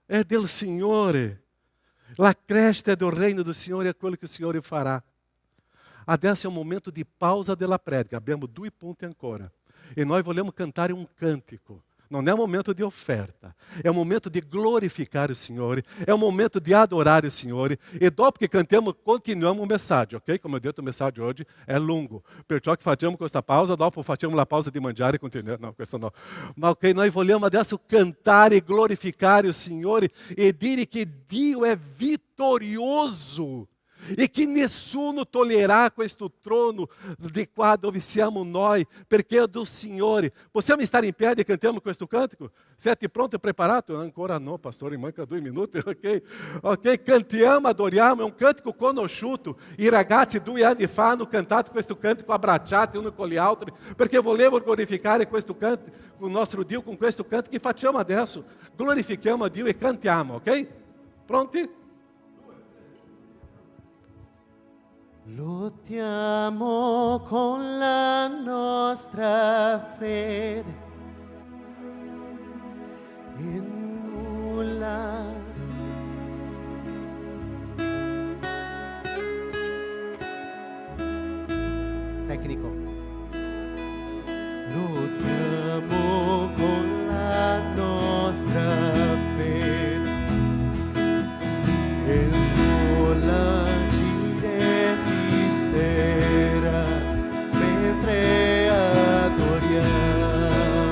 è del Signore. La crescita è del reino del Signore, è quello che il Signore farà. Adesso è un momento di pausa della predica. Abbiamo 2 punti ancora. E nós volemos cantar um cântico. Não é um momento de oferta. É um momento de glorificar o Senhor. É um momento de adorar o Senhor. E dopo que cantamos, continuamos o messaggio, ok? Come ho detto, il messaggio oggi è lungo. Perciò che facciamo questa pausa, dopo facciamo la pausa di mangiare e continuiamo. No, questa no. Ma ok, nós vogliamo adesso cantare e glorificare o Signore e dire che Dio è vitorioso. E che nessuno toglierà questo trono di qua dove siamo noi, perché è del Signore. Possiamo stare in piedi e cantiamo questo cantico? Siete pronti e preparati? Ancora no, pastore, manca 2 minuti, ok? Ok, cantiamo, adoriamo, è un cantico conosciuto. I ragazzi 2 anni fa hanno cantato questo cantico abbracciati uno con gli altri, perché volevano glorificare questo cantico, il nostro Dio con questo cantico che facciamo adesso. Glorifichiamo a Dio e cantiamo, ok? Pronti? Lottiamo con la nostra fede e nulla tecnico. Lottiamo con la nostra fede e nulla mentre adoriamo.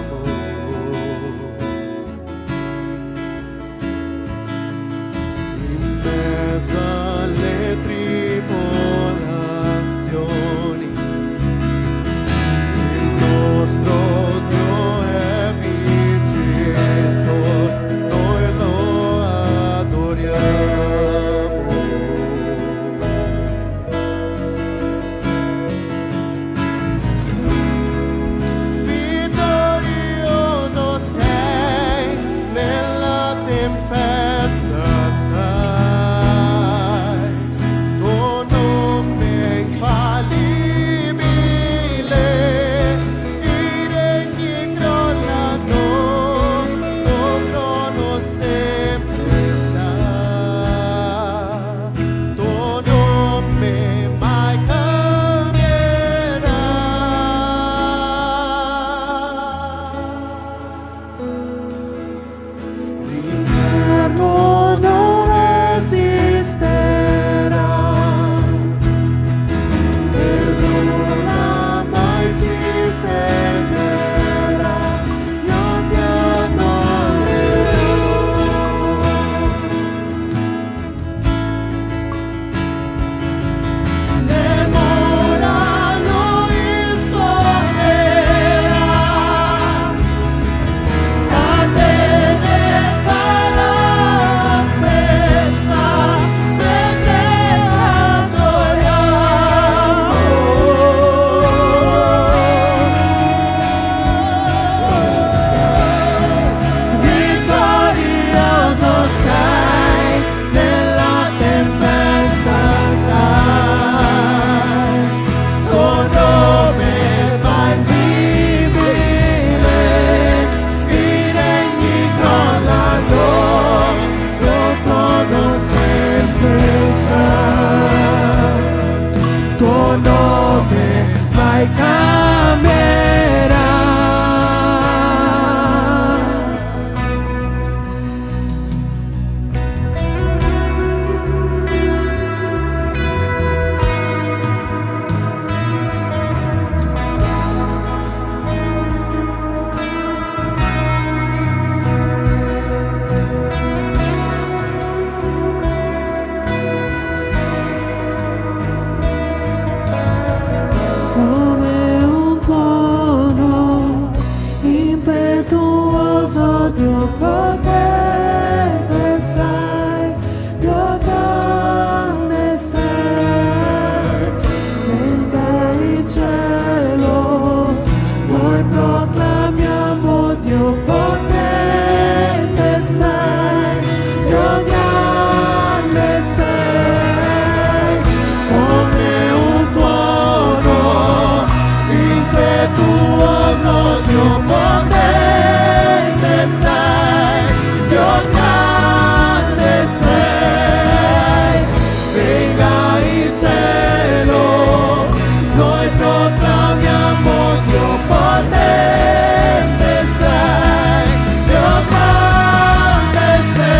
il cielo, noi proclamiamo Dio potente sei, Dio grande sei,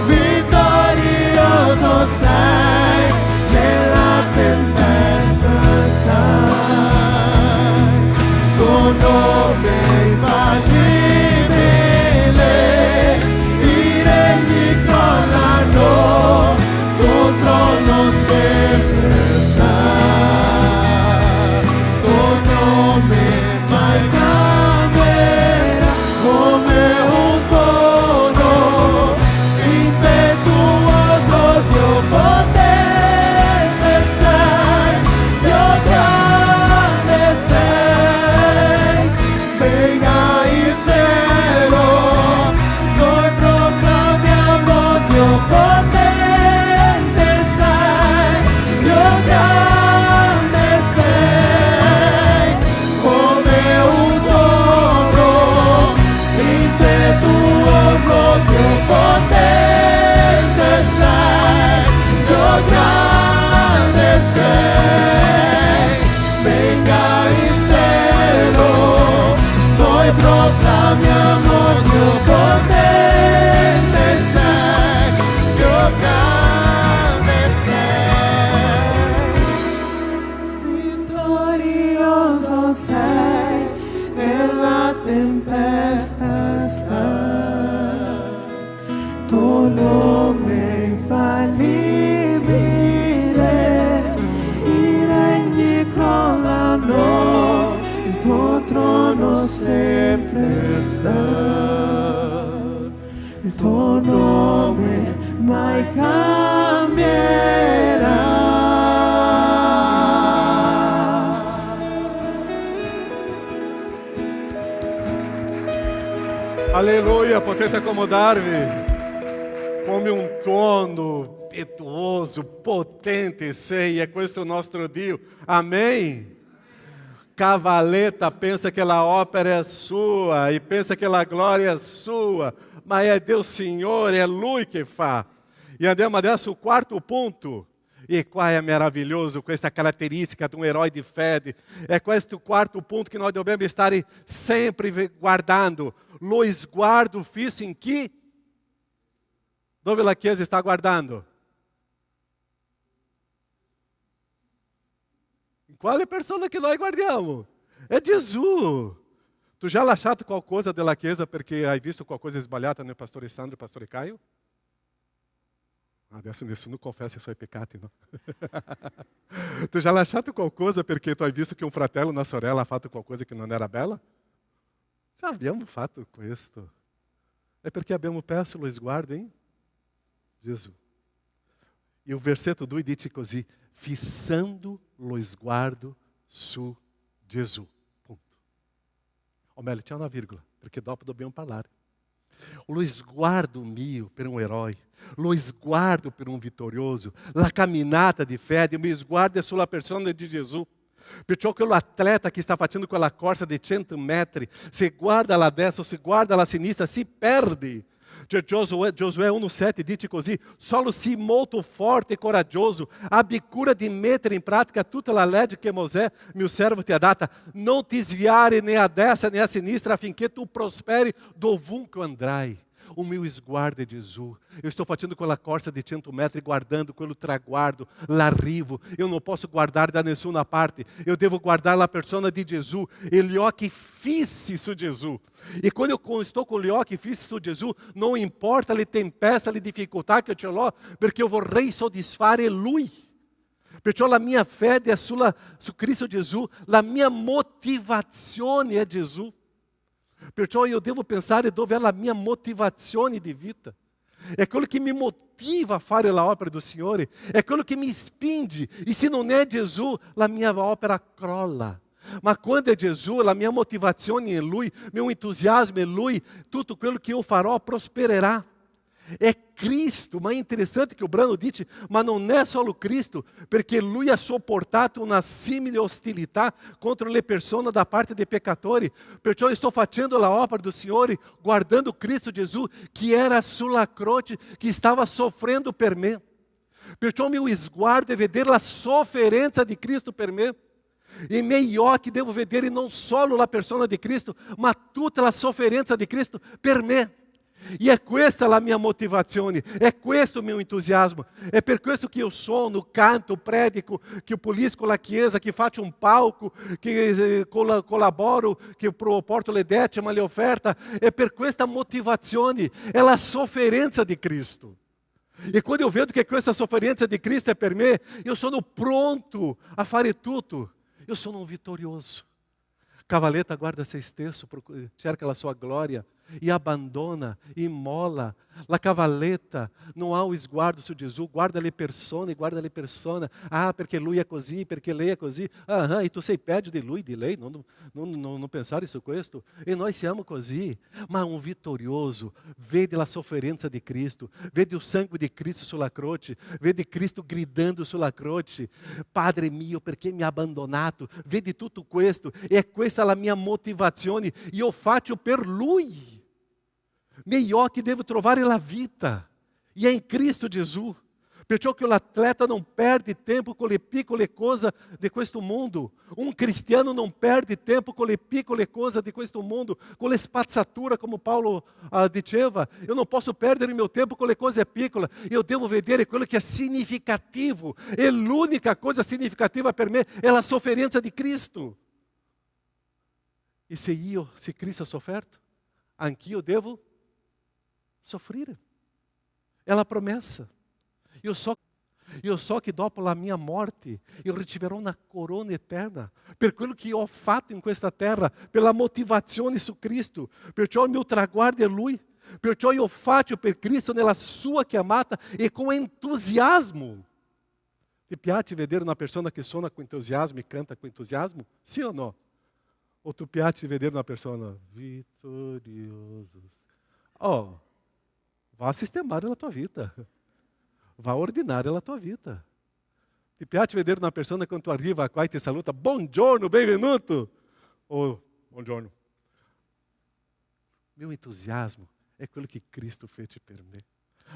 vittorioso sei, nella tempesta stai, tuo nome infallibile, i regni crollano, tuo trono sempre sta, tuo nome mai cambierà, come un tono impetuoso, Dio potente sei, Dio grande sei, venga il cielo, noi proclamiamo Dio potente sei, Dio grande sei, come un tono impetuoso, Dio potente sei, Dio grande sei, venga il cielo, noi proclamiamo Dio potente sei, Dio grande sei, vittorioso sei, nella tempesta stai, tuo nome infallibile, i regni crollano, il tuo trono sempre sta, il tuo nome mai cambierà. Aleluia, potete accomodarvi. Come un tono impetuoso, potente sei, é questo il nostro Dio. Amém? Cavaletta pensa que a ópera é sua e pensa que a glória é sua, mas é Deus Senhor, é Lui que fa. E andiamo adesso o quarto ponto. E qual é maravilhoso com essa característica de um herói de fé? É com este quarto ponto que nós devemos estar sempre guardando. Lo sguardo fisso em que? Dove la Chiesa está guardando? Em quale persona que nós guardiamo? É Jesus. Tu já lasciato qualcosa della Chiesa perché hai visto qualcosa sbagliata nel pastore Sandro e pastore Caio? Adesso nessuno confessa i suoi peccati, no? Tu já lasciato qualcosa perché tu hai visto che un fratello, una sorella ha fatto qualcosa che non era bella? Já abbiamo fatto questo. É perché abbiamo perso lo sguardo em Jesus. E o versetto 2 dice così: fissando lo sguardo su Gesù. Punto. O meglio, c'è una virgola, perché dopo dobbiamo parlare. Lo sguardo mio per um erói, lo sguardo per um vitorioso, la camminata di fede, o mio sguardo è sulla persona di Gesù. Perciò quello atleta che sta facendo quella corsa di 100 metri, se guarda alla destra o se guarda alla sinistra, si perde. Giosuè 1,7 dice così: solo si molto forte e coraggioso abbi cura di mettere in pratica tutta la legge che Mosè, mio servo, ti ha data. Non ti sviare né a destra né a sinistra affinché tu prosperi dovunque andrai. O meu sguardo é Jesus. Eu estou fazendo quella corsa di 100 metri, guardando quello traguardo, l'arrivo. Eu não posso guardar da nessuna parte. Eu devo guardar la persona di Gesù e gli occhi fissi su Gesù. E quando eu estou com gli occhi fissi su Gesù, non importa le tempeste, le difficoltà che ce l'ho, perché eu vorrei soddisfare Lui. Perciò la mia fede è su Cristo Gesù, la mia motivazione è Gesù. Perciò io devo pensare dove è la mia motivazione di vita. È quello che mi motiva a fare la opera do Signore, è quello che mi spinge. E se non è Gesù, la mia opera crolla. Ma quando è Gesù, la mia motivazione è Lui, meu entusiasmo è Lui, tutto quello che io farò prospererà. É Cristo, mas é interessante que o Brano dice, ma non è solo Cristo, perché Lui ha sopportato una simile ostilità contro le persone da parte dei peccatori. Perciò io sto facendo la opera do Signore, guardando Cristo Gesù, che era sulla croce, che stava soffrendo per me. Perciò il mio sguardo è vedere la sofferenza di Cristo per me. E meglio che devo vedere non solo la persona di Cristo, ma tutta la sofferenza di Cristo per me. E è questa la mia motivazione, è questo il mio entusiasmo, è per questo che io sono, canto, predico, che eu pulisco la chiesa, che faccio un palco, che collaboro, che porto le decime, le offerte, è per questa motivazione, è la sofferenza di Cristo. E quando eu vedo que questa sofferenza di Cristo è per me, io sono pronto a fare tutto, io sono un vitorioso. Cavaletta guarda se stesso, cerca la sua glória e abandona, immola. La cavaletta não há o sguardo su Gesù, guarda le persone, guarda le persone. Ah, perché lui è così, perché lei è così. Ah, e tu sei peggio di lui, di lei, não pensare su questo. E noi siamo così. Ma un vitorioso vede la sofferenza di Cristo, vede o sangue di Cristo sulla croce, vede Cristo gridando sulla croce. Padre mio, perché mi ha abbandonato? Vede tutto questo. E è questa la mia motivazione. Io faccio per lui. Melhor que devo trovare la vita, e é em Cristo Gesù. Perciò che l'atleta non perde tempo con le piccole cose di questo mondo. Un cristiano non perde tempo con le piccole cose di questo mondo, con le spazzature, come Paulo diceva. Eu não posso perdere il mio tempo con le cose piccole. Eu devo vedere quello che è significativo. E l'unica cosa significativa per me è la sofferenza di Cristo. E se Cristo ha sofferto, anch'io devo soffrire. É a promessa. Eu so che dopo la mia morte eu riceverò una corona eterna per quello che ho fatto in questa terra, pela motivazione su Cristo. Perciò il mio traguardo è Lui. Perciò io faccio per Cristo nella sua chiamata e con entusiasmo. Ti piace vedere una persona che suona con entusiasmo e canta con entusiasmo? Sì o no? O tu piace vedere una persona vitoriosos? Oh, vá sistemare la tua vita, vá ordinare la tua vita. Ti piace vedere una persona quando tu arriva qua e ti saluta, buongiorno, benvenuto? Oh, buongiorno. Meu entusiasmo è quello che Cristo fece per me.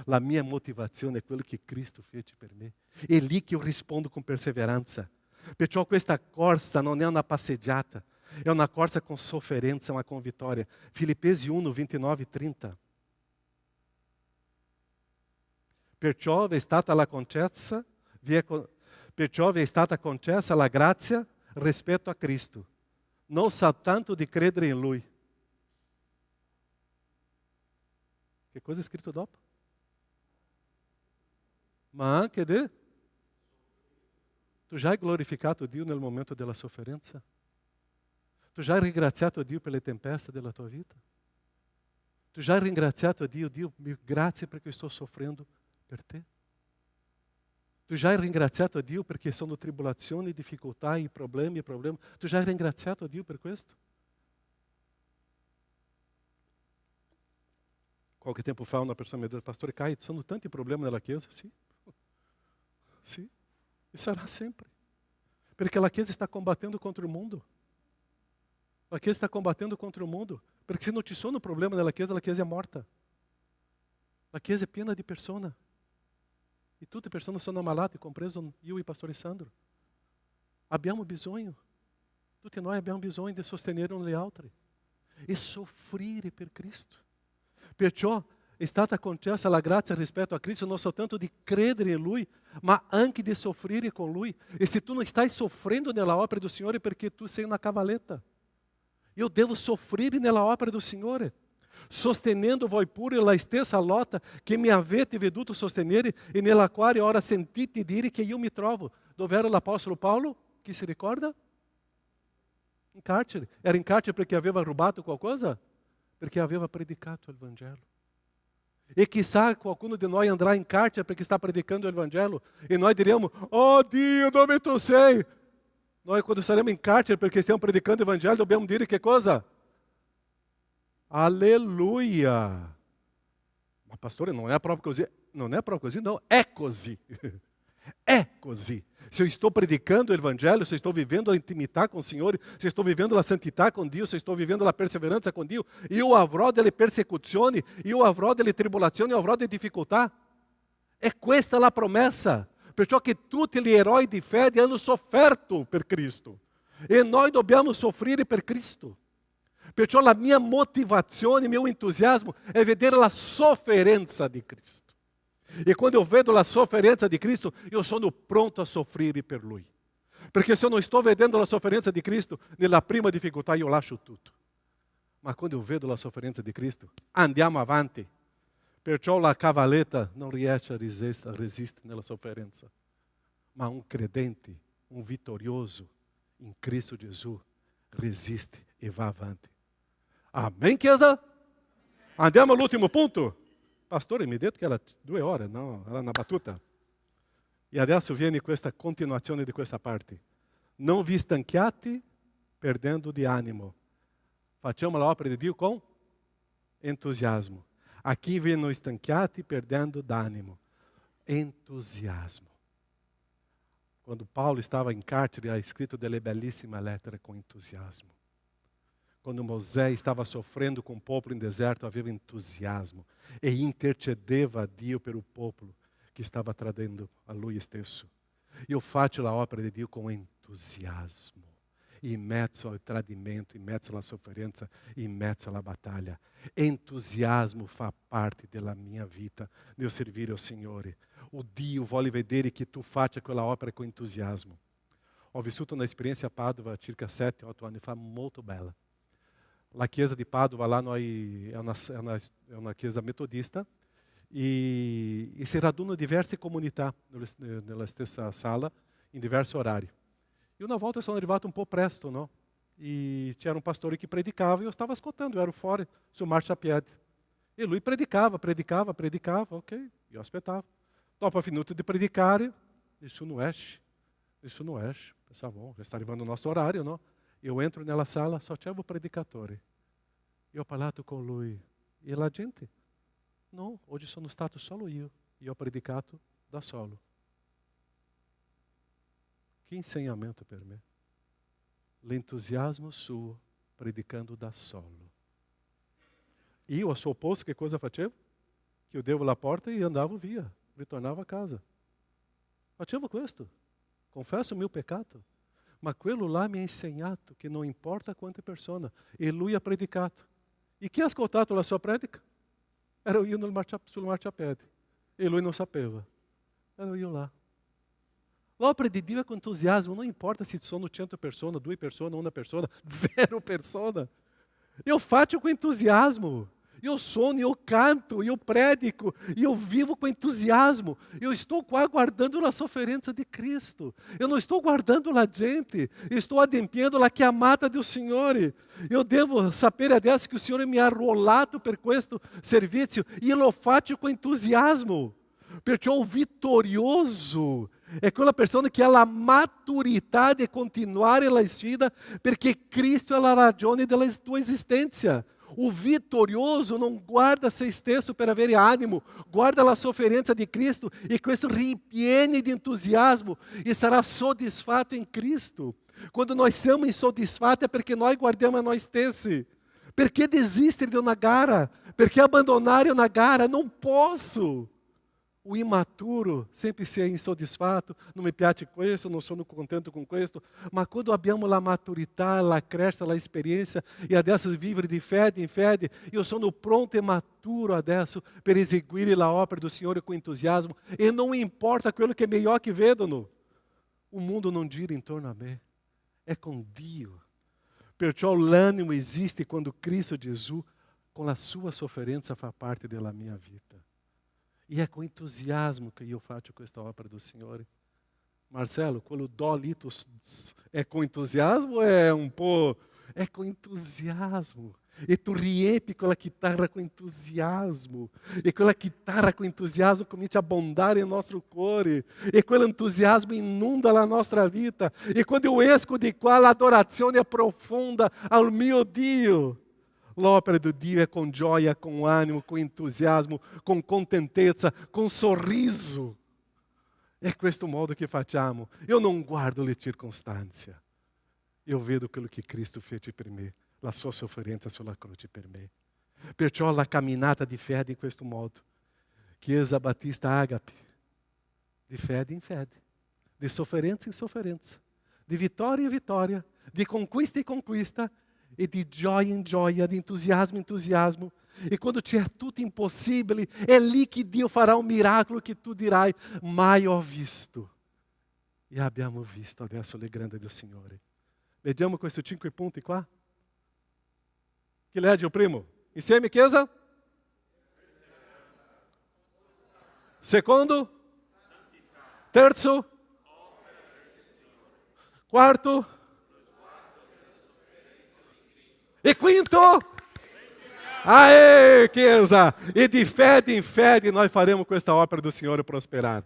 La mia motivazione è quello che Cristo fece per me. È lì che io rispondo con perseveranza. Perciò questa corsa non è una passeggiata, è una corsa con sofferenza, ma con vittoria. Filippesi 1, 29 e 30. Perciò vi è stata concessa la grazia rispetto a Cristo, non soltanto di credere in Lui. Che cosa è scritto dopo? Ma anche di... Tu già hai glorificato Dio nel momento della sofferenza? Tu già hai ringraziato Dio per le tempeste della tua vita? Tu già hai ringraziato Dio, grazie perché sto soffrendo per te? Tu già hai ringraziato Dio perché sono tribolazioni, difficoltà, problemi. Tu già hai ringraziato Dio per questo? Qualche tempo fa una persona mi ha detto, Pastore Caio, sono tanti problemi nella Chiesa? Sì. Sì. E sarà sempre. Perché la Chiesa sta combattendo contro il mondo. La Chiesa sta combattendo contro il mondo. Perché se non ci sono problemi nella Chiesa è morta. La Chiesa è piena di persone. E tutte le persone sono ammalate, compreso io e il Pastore Sandro. Abbiamo bisogno, tutti noi abbiamo bisogno di sostenere un gli altri e soffrire per Cristo. Perciò è stata concessa la grazia rispetto a Cristo non soltanto di credere in Lui, ma anche di soffrire con Lui. E se tu non stai soffrendo nella opera del Signore perché tu sei una cavaletta, io devo soffrire nella opera del Signore. Sostenendo voi pure la stessa lotta che mi avete veduto sostenere e nella quale ora sentite dire che io mi trovo. Dove era l'Apostolo Paolo? Chi si ricorda? In carcere. Era in carcere perché aveva rubato qualcosa? Perché aveva predicato il Vangelo. E chissà qualcuno di noi andrà in carcere perché sta predicando il Vangelo e noi diremo, oh Dio, dove tu sei? Noi quando saremo in carcere perché stiamo predicando il Vangelo dobbiamo dire che cosa? Alleluia! Ma pastore, non è proprio così. Non è proprio così, não. É così. É così. Se eu estou predicando o Evangelho, se eu estou vivendo a intimidade com o Senhor, se eu estou vivendo a santidade com Deus, se eu estou vivendo a perseverança com Deus, io avrò delle persecuzioni, io avrò delle tribolazioni, io avrò delle difficoltà. È questa la promessa. Perciò che tutti gli eroi di fede hanno sofferto per Cristo. E noi dobbiamo soffrire per Cristo. Perciò la mia motivazione, il mio entusiasmo è vedere la sofferenza di Cristo. E quando eu vedo la sofferenza di Cristo, io sono pronto a soffrire per Lui. Perché se eu não estou vedendo la sofferenza di Cristo, nella prima difficoltà io lascio tutto. Ma quando eu vedo la sofferenza di Cristo, andiamo avanti. Perciò la cavalletta non riesce a resistere nella sofferenza. Ma un credente, un vittorioso in Cristo Gesù, resiste e va avanti. Amém, chiesa? Andiamo all'ultimo punto. Pastore, mi ha detto che era 2 ore, no, era una battuta. E adesso viene questa continuazione di questa parte. Non vi stanchiate perdendo di animo. Facciamo l'opera di Dio con entusiasmo. Aqui vi non stanchiate perdendo d'animo. Entusiasmo. Quando Paulo estava em cárcere, ha escrito delle bellissime lettere com entusiasmo. Quando Moisés estava sofrendo com o povo em deserto, havia entusiasmo. E intercedeva a Dio per o povo que estava tradendo a lui stesso. Io faccio la opera di Dio com entusiasmo. In mezzo al tradimento, in mezzo alla sofferenza, in mezzo alla battaglia. Entusiasmo fa parte della mia vita nel servire al Signore. O Dio vuole vedere che tu faccia quella opera con entusiasmo. Ho vissuto una esperienza a Padova circa 7-8 anni fa, molto bella. La chiesa di Padova là è una chiesa metodista e si radunano diverse comunità nella stessa sala in diversi orari. E una volta sono arrivato un po' presto, no? E c'era un pastore che predicava e io stavo ascoltando, eu ero fuori sul marciapiede. E lui predicava, ok? Io aspettavo. Dopo finito di predicare, nessuno esce. Pensava, bom, já está arrivando o nosso horário, no? Eu entro nella sala, só c'era o predicatore. E ho parlato con lui. E la gente? No, oggi sono stato solo io. E ho predicato da solo. Que insegnamento per me. L'entusiasmo suo predicando da solo. Io, ao suo posto, che cosa facevo? Chiudevo la porta e andavo via. Ritornava a casa. Facevo questo. Confesso o mio peccato. Ma quello là mi ha insegnato che non importa quante persone. E lui ha predicato. E chi ha ascoltato la sua predica? Ero io sul marciapiede. E lui non sapeva. Ero io lá. L'opera di Dio è con entusiasmo. Non importa se sono 100 persone, 2 persone, 1 persona, 0 persone. Eu faccio com entusiasmo. Eu sono, eu canto, eu predico, eu vivo com entusiasmo. Eu estou qua guardando a sofferenza di Cristo. Eu não estou guardando a gente, eu estou adempiendo a chiamata do Signore. Eu devo sapere adesso que o Signore mi ha arruolato per questo servizio e lo faccio com entusiasmo. Perciò o vitorioso è quella persona che ha la maturità di continuare la sfida perché Cristo è la ragione della tua esistenza. O vitorioso non guarda se stesso per avere animo, guarda la sofferenza di Cristo e questo ripiene di entusiasmo e sarà soddisfatto in Cristo. Quando nós siamo insoddisfatti è perché noi guardiamo a noi stessi. Perché desistere di una gara? Perché abbandonare una gara? Non posso. O imaturo sempre si è insoddisfatto, non mi piace questo, non sono contento con questo, ma quando abbiamo la maturità, la crescita, la esperienza e adesso vivere di fede in fede, io sono pronto e maturo adesso per eseguire la opera do Signore com entusiasmo e não importa quello che i miei occhi vedono. O mundo non gira intorno a me, è con Dio. Perciò l'animo esiste quando Cristo Gesù com a sua sofferenza fa parte della mia vita. E é com entusiasmo que eu faço questa opera do Signore. Marcelo, quello dó lì é com entusiasmo ou é um po'? É com entusiasmo. E tu riempi quella chitarra com entusiasmo. E quella chitarra com entusiasmo comincia a abbondare il nostro cuore. E quell'entusiasmo inunda la nostra vita. E quando eu esco di qua, l'adorazione è profonda al mio Dio. L'opera di Dio è con gioia, con animo, con entusiasmo, con contentezza, con sorriso. È questo modo che facciamo. Io non guardo le circostanze. Io vedo quello che Cristo fece per me, la sua sofferenza sulla croce per me. Perciò la camminata di fede in questo modo. Chiesa Battista Agape, de fede em fede, de sofferenza em sofferenza, de vitória em vitória, de conquista em conquista, e de gioia em gioia, de entusiasmo em entusiasmo. E quando tiver tudo impossível, é lì che Dio farà un miracolo che tu dirai, mai ho visto. E abbiamo visto adesso le grandi del Signore. Leggiamo questi 5 punti qua. Chi legge il primo? Insieme, chiesa? Secondo? Terzo? Quarto? E quinto? Aê, chiesa! E di fede in fede nós faremo questa opera do Senhor prosperar.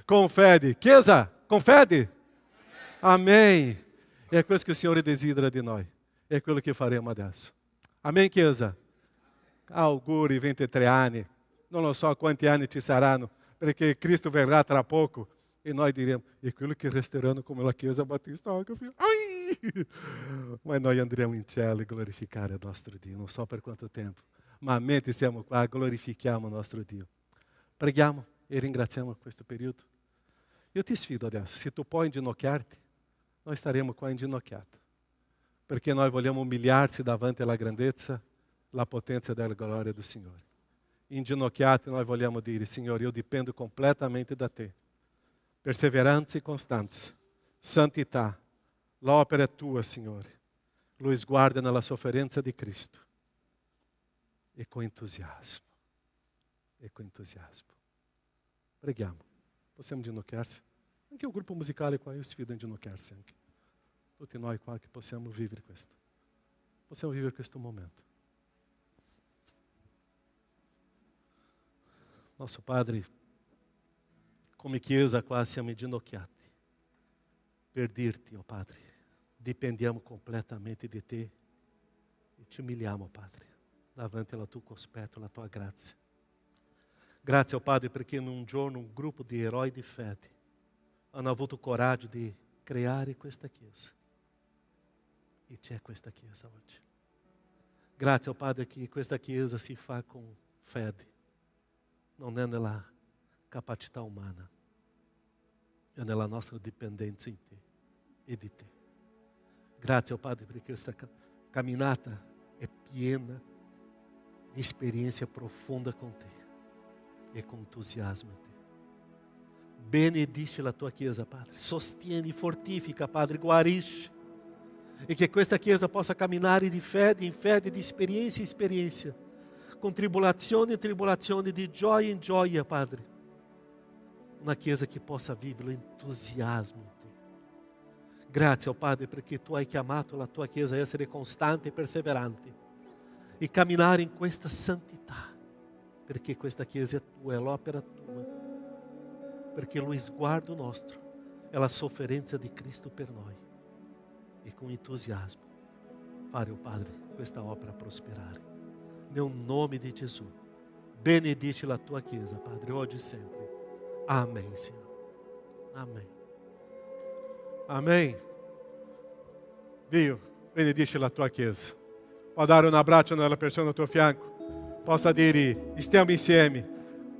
Com fede. Chiesa, com fede? Amém. É questo che il Signore desidera di noi. É quello che faremo adesso. Amém, chiesa? Auguri 23 anni. Non lo so quanti anni ci saranno, perché Cristo verrà tra poco. E noi diremo, e quello che resteranno come la Chiesa Battista, mas noi andremo in cielo e glorificare il nostro Dio, non so per quanto tempo, ma mentre siamo qua glorifichiamo il nostro Dio. Preghiamo e ringraziamo questo periodo. Io ti sfido adesso, se tu puoi inginocchiarti, noi staremo qua inginocchiati, perché noi vogliamo umiliarci davanti alla grandezza, la potenza della gloria del Signore. Inginocchiati noi vogliamo dire, Signore, io dipendo completamente da te. Perseveranza e constanza, santità, l'opera è tua, Signore. Lo sguarda nella sofferenza di Cristo. E con entusiasmo. E con entusiasmo. Preghiamo. Possiamo inginocchiarsi? Anche il gruppo musicale qua, io sfido a inginocchiarsi anche. Tutti noi qua che possiamo vivere questo. Possiamo vivere questo momento. Nosso Padre, come Chiesa qua siamo inginocchiati per dirti, oh Padre, dipendiamo completamente di te e ci umiliamo, Padre, davanti alla tua cospetto, alla tua grazia. Grazie, oh Padre, perché in un giorno un gruppo di eroi di fede hanno avuto coraggio di creare questa Chiesa. E c'è questa Chiesa oggi. Grazie, oh Padre, che questa Chiesa si fa con fede, non è nella capacità umana, è nella nostra dipendenza in te e di te. Grazie, oh Padre, perché questa camminata è piena di esperienza profonda con te e con entusiasmo in te. Benedice la tua Chiesa, Padre, sostieni, fortifica, Padre, guarisce, e che questa Chiesa possa camminare di fede in fede, di esperienza in esperienza, con tribolazione in tribolazione, di gioia in gioia, Padre. Una Chiesa che possa vivere l'entusiasmo in te. Grazie, oh Padre, perché tu hai chiamato la tua Chiesa a essere costante e perseverante e camminare in questa santità, perché questa Chiesa è tua, è l'opera tua, perché lo sguardo nostro è la sofferenza di Cristo per noi e con entusiasmo fare, oh Padre, questa opera prosperare. Nel nome di Gesù, benedice la tua Chiesa, Padre, oggi e sempre. Amém, Senhor. Amém. Amém. Dio, benedice la tua Chiesa. Può dare un abbraccio nella persona al tuo fianco. Possa dire, stiamo insieme,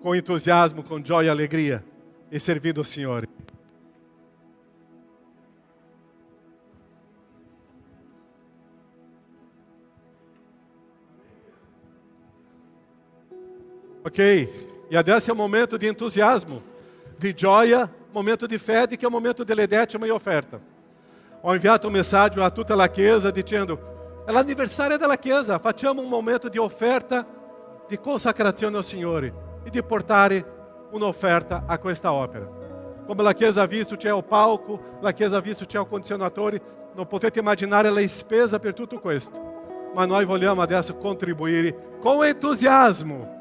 con entusiasmo, con gioia e allegria, e servindo o Signore. Ok, e adesso é um momento de entusiasmo, de gioia, momento de fede, que é o momento delle decima e offerta. Ho inviato un messaggio a tutta la Chiesa dicendo, è l'anniversario della Chiesa, facciamo un momento di offerta, di consacrazione al Signore e di portare un'offerta a questa opera. Come la Chiesa ha visto c'è il palco, la Chiesa ha visto c'è il condizionatore, non potete immaginare la spesa per tutto questo, ma noi vogliamo adesso contribuire con entusiasmo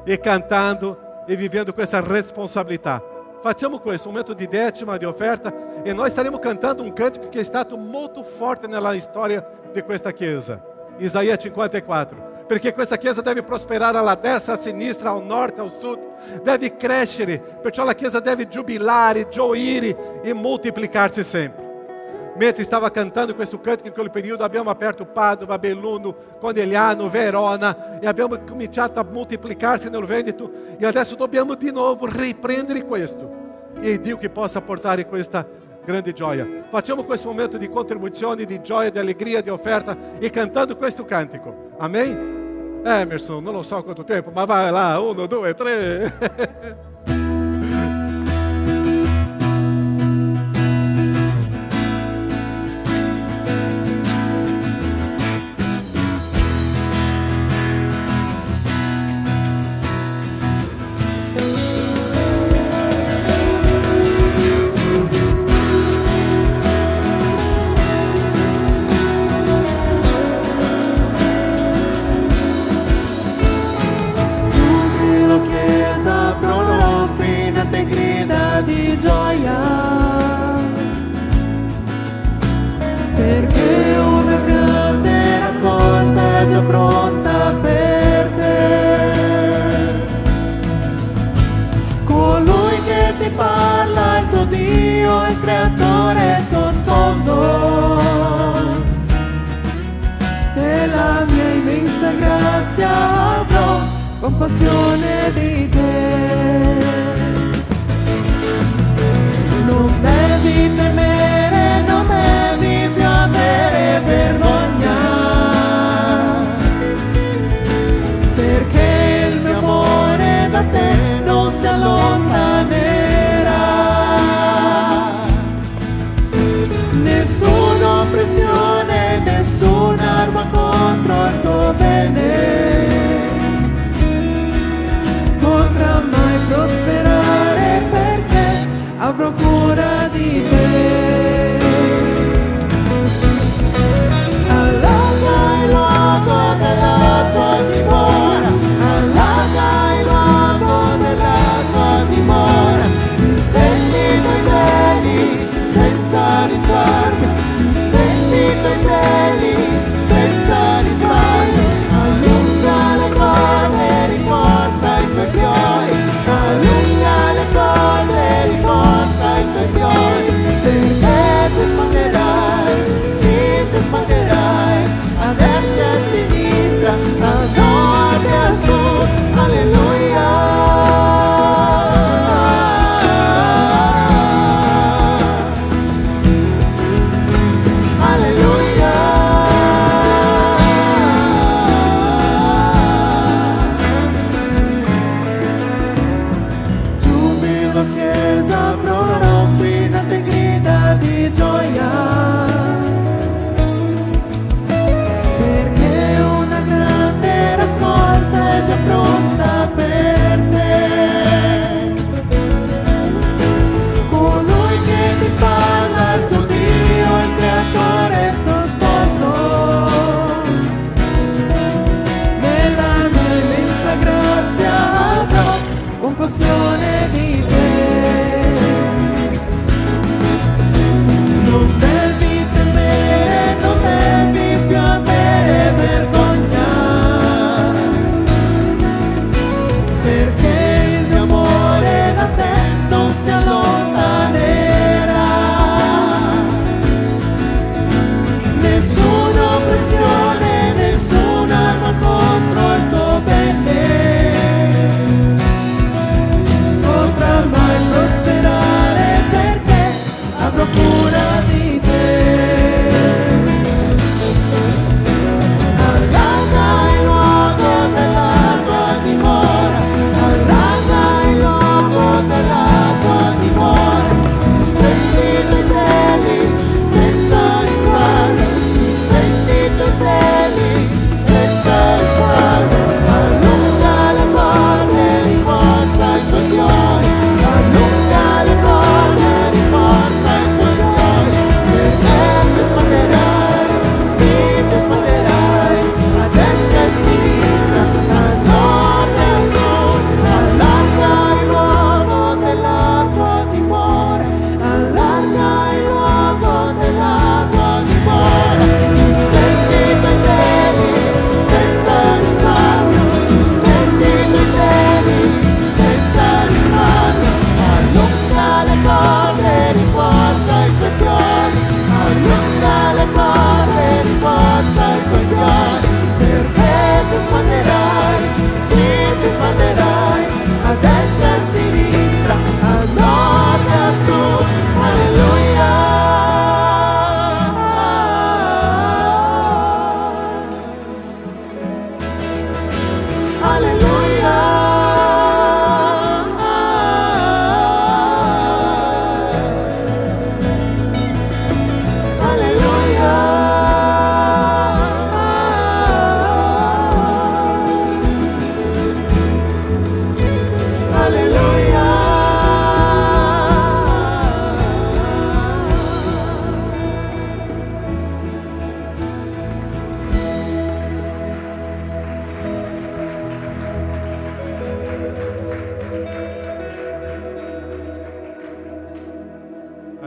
e cantando e vivendo questa responsabilità. Facciamo questo, un momento di decima, di offerta, e noi staremo cantando un cantico che è stato molto forte nella storia di questa Chiesa, Isaia 54, perché questa Chiesa deve prosperare alla destra, a sinistra, al nord, al sud, deve crescere, perciò la Chiesa deve giubilare, gioire e moltiplicarsi sempre. Mentre stava cantando questo cantico in quel periodo abbiamo aperto Padova, Belluno, Conegliano, Verona e abbiamo cominciato a moltiplicarsi nel Veneto e adesso dobbiamo di nuovo riprendere questo e Dio che possa portare questa grande gioia. Facciamo questo momento di contribuzione, di gioia, di allegria, di offerta e cantando questo cantico. Amém? Emerson, non lo so quanto tempo, ma vai là, 1, 2, 3. Chiesa prorompi te grida di gioia, perché una grande raccolta è già pronta per te. Colui che ti parla, il tuo Dio, il creatore, il tuo sposo. Della mia immensa grazia avrò compassione di te. Non devi temere, non devi più avere vergogna, perché il mio amore da te non si allontanerà. Nessuna oppressione, nessuna arma contro il tuo bene potrà mai prosperare, perché avrò cura di te. Allarga il luogo della tua dimora, allarga il luogo della tua dimora. Stendi i tuoi teli senza risparmio, stendi i tuoi teli senza risparmio. Allunga le corde, rinforza i tuoi fiori, allunga le corde, rinforza i tuoi fiori, perché ti spanderai, sì ti spanderai, a destra e a sinistra, a nord e a sud, alleluia.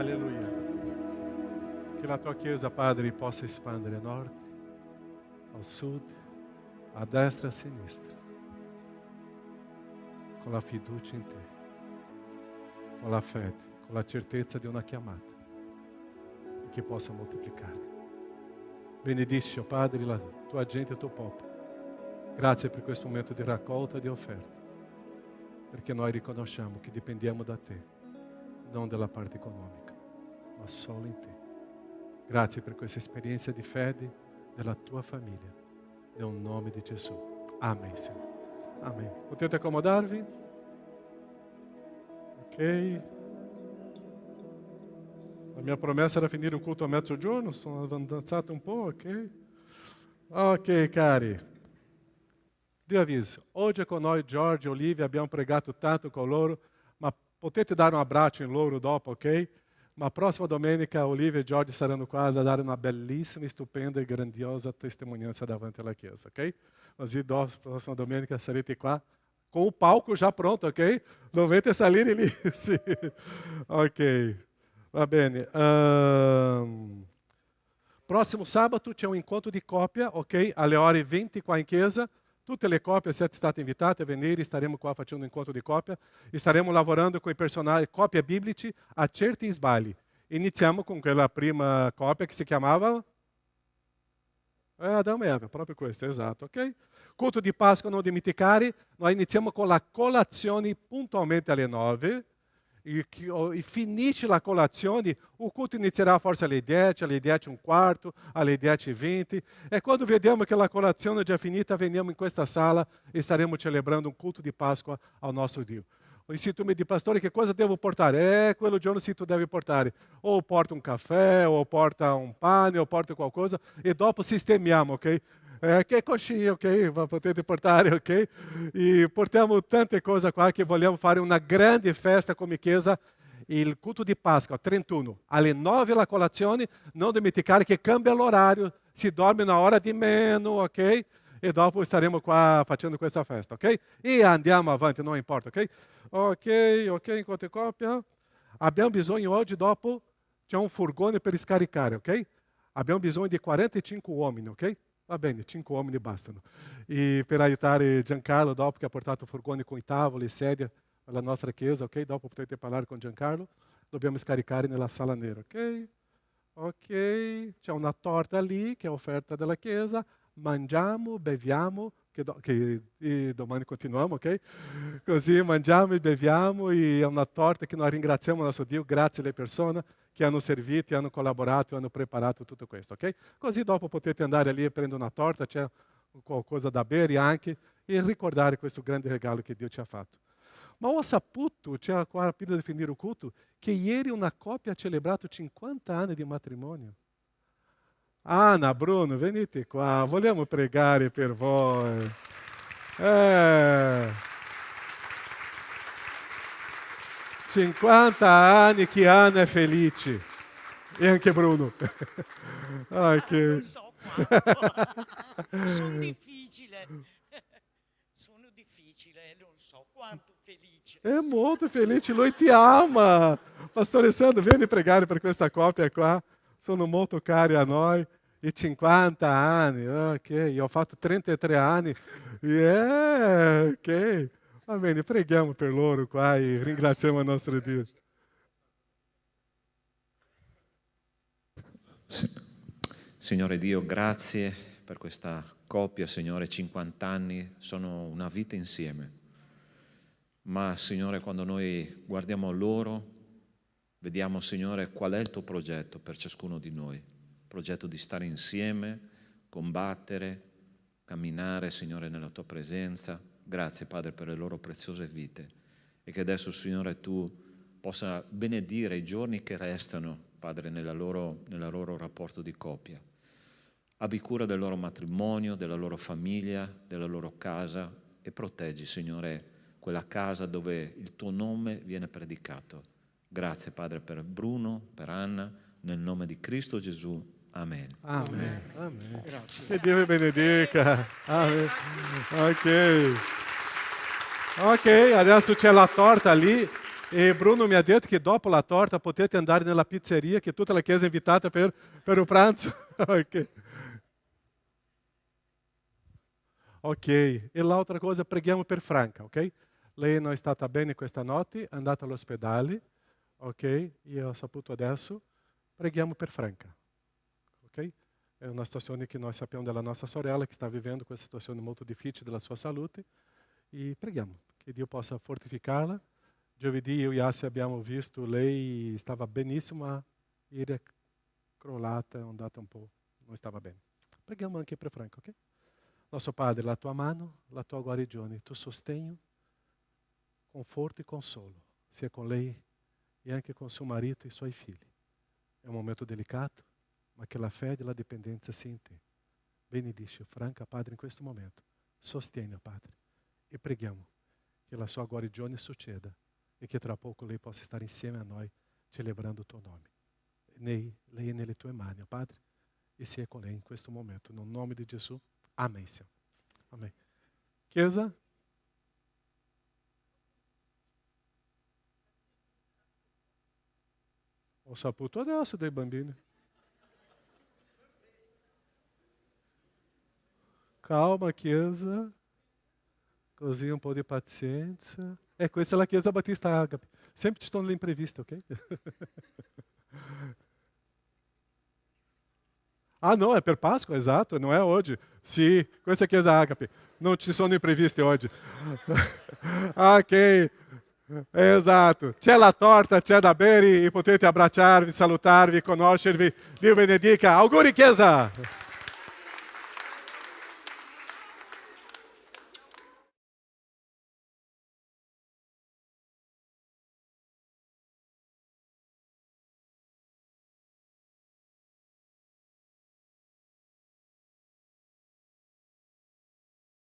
Alleluia. Che la tua Chiesa, Padre, possa espandere a nord, al sud, a destra e a sinistra, con la fiducia in te, con la fede, con la certezza di una chiamata, e che possa moltiplicare. Benedici, oh Padre, la tua gente e il tuo popolo. Grazie per questo momento di raccolta e di offerta, perché noi riconosciamo che dipendiamo da te, non dalla parte economica, ma solo in te. Grazie per questa esperienza di fede della tua famiglia, nel nome di Gesù. Amen, Signore. Amen. Potete accomodarvi? Ok. La mia promessa era finire il culto a mezzogiorno, sono avanzato un po', ok? Ok, cari. Dio avviso, oggi è con noi Giorgio e Olivia, abbiamo pregato tanto con loro, ma potete dare un abbraccio in loro dopo, ok? Ma prossima domenica Olivia e Giorgio saranno qua a dare una bellissima, stupenda e grandiosa testimonianza davanti alla Chiesa, ok? Così prossima domenica sarete qua com o palco já pronto, ok? Dovete salire lì, sì. Ok, va bene. Próximo sábado c'è un incontro di coppia, ok? Alle ore 20 qua in chiesa. Tutte le coppie siete state invitate a venire, staremo qua facendo un incontro di coppia. Staremo lavorando con i personaggi, coppie biblici, Acerti e Sbagli. Iniziamo con quella prima coppia che si chiamava Adamo e Eva, proprio questo, esatto, ok? Culto di Pasqua, non dimenticare, noi iniziamo con la colazione puntualmente alle 9 e finisce la colazione, il culto inizierà forse alle 10, alle 10 e un quarto, alle 10:20 e quando vediamo che la colazione è già finita, veniamo in questa sala e staremo celebrando un culto di Pasqua ao nostro Dio. E se tu mi dici, pastore, che cosa devo portare? Quello giorno sì tu devi portare, o porta un caffè, o porta un pane, o porta qualcosa, e dopo sistemiamo, ok? Che coxinha, ok? Potete portare, ok? E portiamo tante cose qua che vogliamo fare una grande festa come chiesa. Il culto di Pasqua, 31, alle 9 la colazione, non dimenticare che cambia l'orario, si dorme una ora di meno, ok? E dopo staremo qua facendo questa festa, ok? E andiamo avanti, non importa, ok? Ok, enquanto coppia. Abbiamo bisogno oggi, dopo, c'è un furgone per scaricare, ok? Abbiamo bisogno di 45 uomini, ok? Va bene, 5 uomini bastano. E per aiutare Giancarlo, dopo che ha portato il furgone con i tavoli e sedie alla nostra chiesa, ok? Dopo potete parlare con Giancarlo. Dobbiamo scaricare nella sala nera, ok? Ok, c'è una torta lì che è offerta dalla chiesa. Mangiamo, beviamo, e domani continuiamo, ok? Così mangiamo e beviamo e è una torta che noi ringraziamo il nostro Dio, grazie alle persone che hanno servito, hanno collaborato, hanno preparato tutto questo, ok? Così dopo potete andare lì e prendere una torta, c'è qualcosa da bere anche e ricordare questo grande regalo che Dio ci ha fatto. Ma ho saputo, c'è qua prima di finire il culto, che ieri una coppia ha celebrato 50 anni di matrimonio. Anna, Bruno, venite qua, vogliamo pregare per voi. 50 anni che Anna è felice. E anche Bruno. Non so quanto. Sono difficile, non so quanto felice. È molto felice, lui ti ama. Pastore Sandro, vieni pregare per questa coppia qua. Sono molto cari a noi. E 50 anni, ok. Io ho fatto 33 anni. Ok. Va bene, preghiamo per loro qua e ringraziamo il nostro Dio. Signore Dio, grazie per questa coppia, Signore, 50 anni sono una vita insieme. Ma, Signore, quando noi guardiamo loro, vediamo, Signore, qual è il tuo progetto per ciascuno di noi. Il progetto di stare insieme, combattere, camminare, Signore, nella tua presenza. Grazie, Padre, per le loro preziose vite. E che adesso, Signore, tu possa benedire i giorni che restano, Padre, nel loro rapporto di coppia. Abbi cura del loro matrimonio, della loro famiglia, della loro casa e proteggi, Signore, quella casa dove il tuo nome viene predicato. Grazie, Padre, per Bruno, per Anna, nel nome di Cristo Gesù. Amen. Amen. Amen. Che Dio vi benedica. Amen. Ok, adesso c'è la torta lì E Bruno mi ha detto che dopo la torta potete andare nella pizzeria, che tutta la chiesa è invitata per il pranzo. Ok. Ok, e l'altra cosa, preghiamo per Franca, ok? Lei non è stata bene questa notte, è andata all'ospedale, ok? Io ho saputo adesso, preghiamo per Franca, ok? È una situazione che noi sappiamo della nostra sorella che sta vivendo questa situazione molto difficile della sua salute e preghiamo che Dio possa fortificarla. Giovedì io e Yassi abbiamo visto lei stava benissimo, ma ieri è crollata, è andata un po', non stava bene. Preghiamo anche per Franca, ok? Nostro Padre, la tua mano, la tua guarigione, il tuo sostegno, conforto e consolo, sia con lei e anche con suo marito e i suoi figli. È un momento delicato, ma che la fede e la dipendenza sia in te. Benedici Franca, Padre, in questo momento. Sostieni, Padre, e preghiamo che la sua guarigione succeda e che tra poco lei possa stare insieme a noi, celebrando il tuo nome. Lei è nelle tue mani, Padre, e sia con lei in questo momento. No nome di Gesù. Amém, Senhor. Amém. Chiesa? Ho saputo adesso dei bambini. Calma, Chiesa. Così un po' di pazienza. Questa è la Chiesa Battista Agape. Sempre ci sono le impreviste, ok? Ah, no, è per Pasqua, esatto, non è oggi. Sì, questa è Chiesa Agape. Non ci sono imprevisti oggi. Ok, esatto. C'è la torta, c'è da bere e potete abbracciarvi, salutarvi, conoscervi. Dio benedica. Auguri, Chiesa!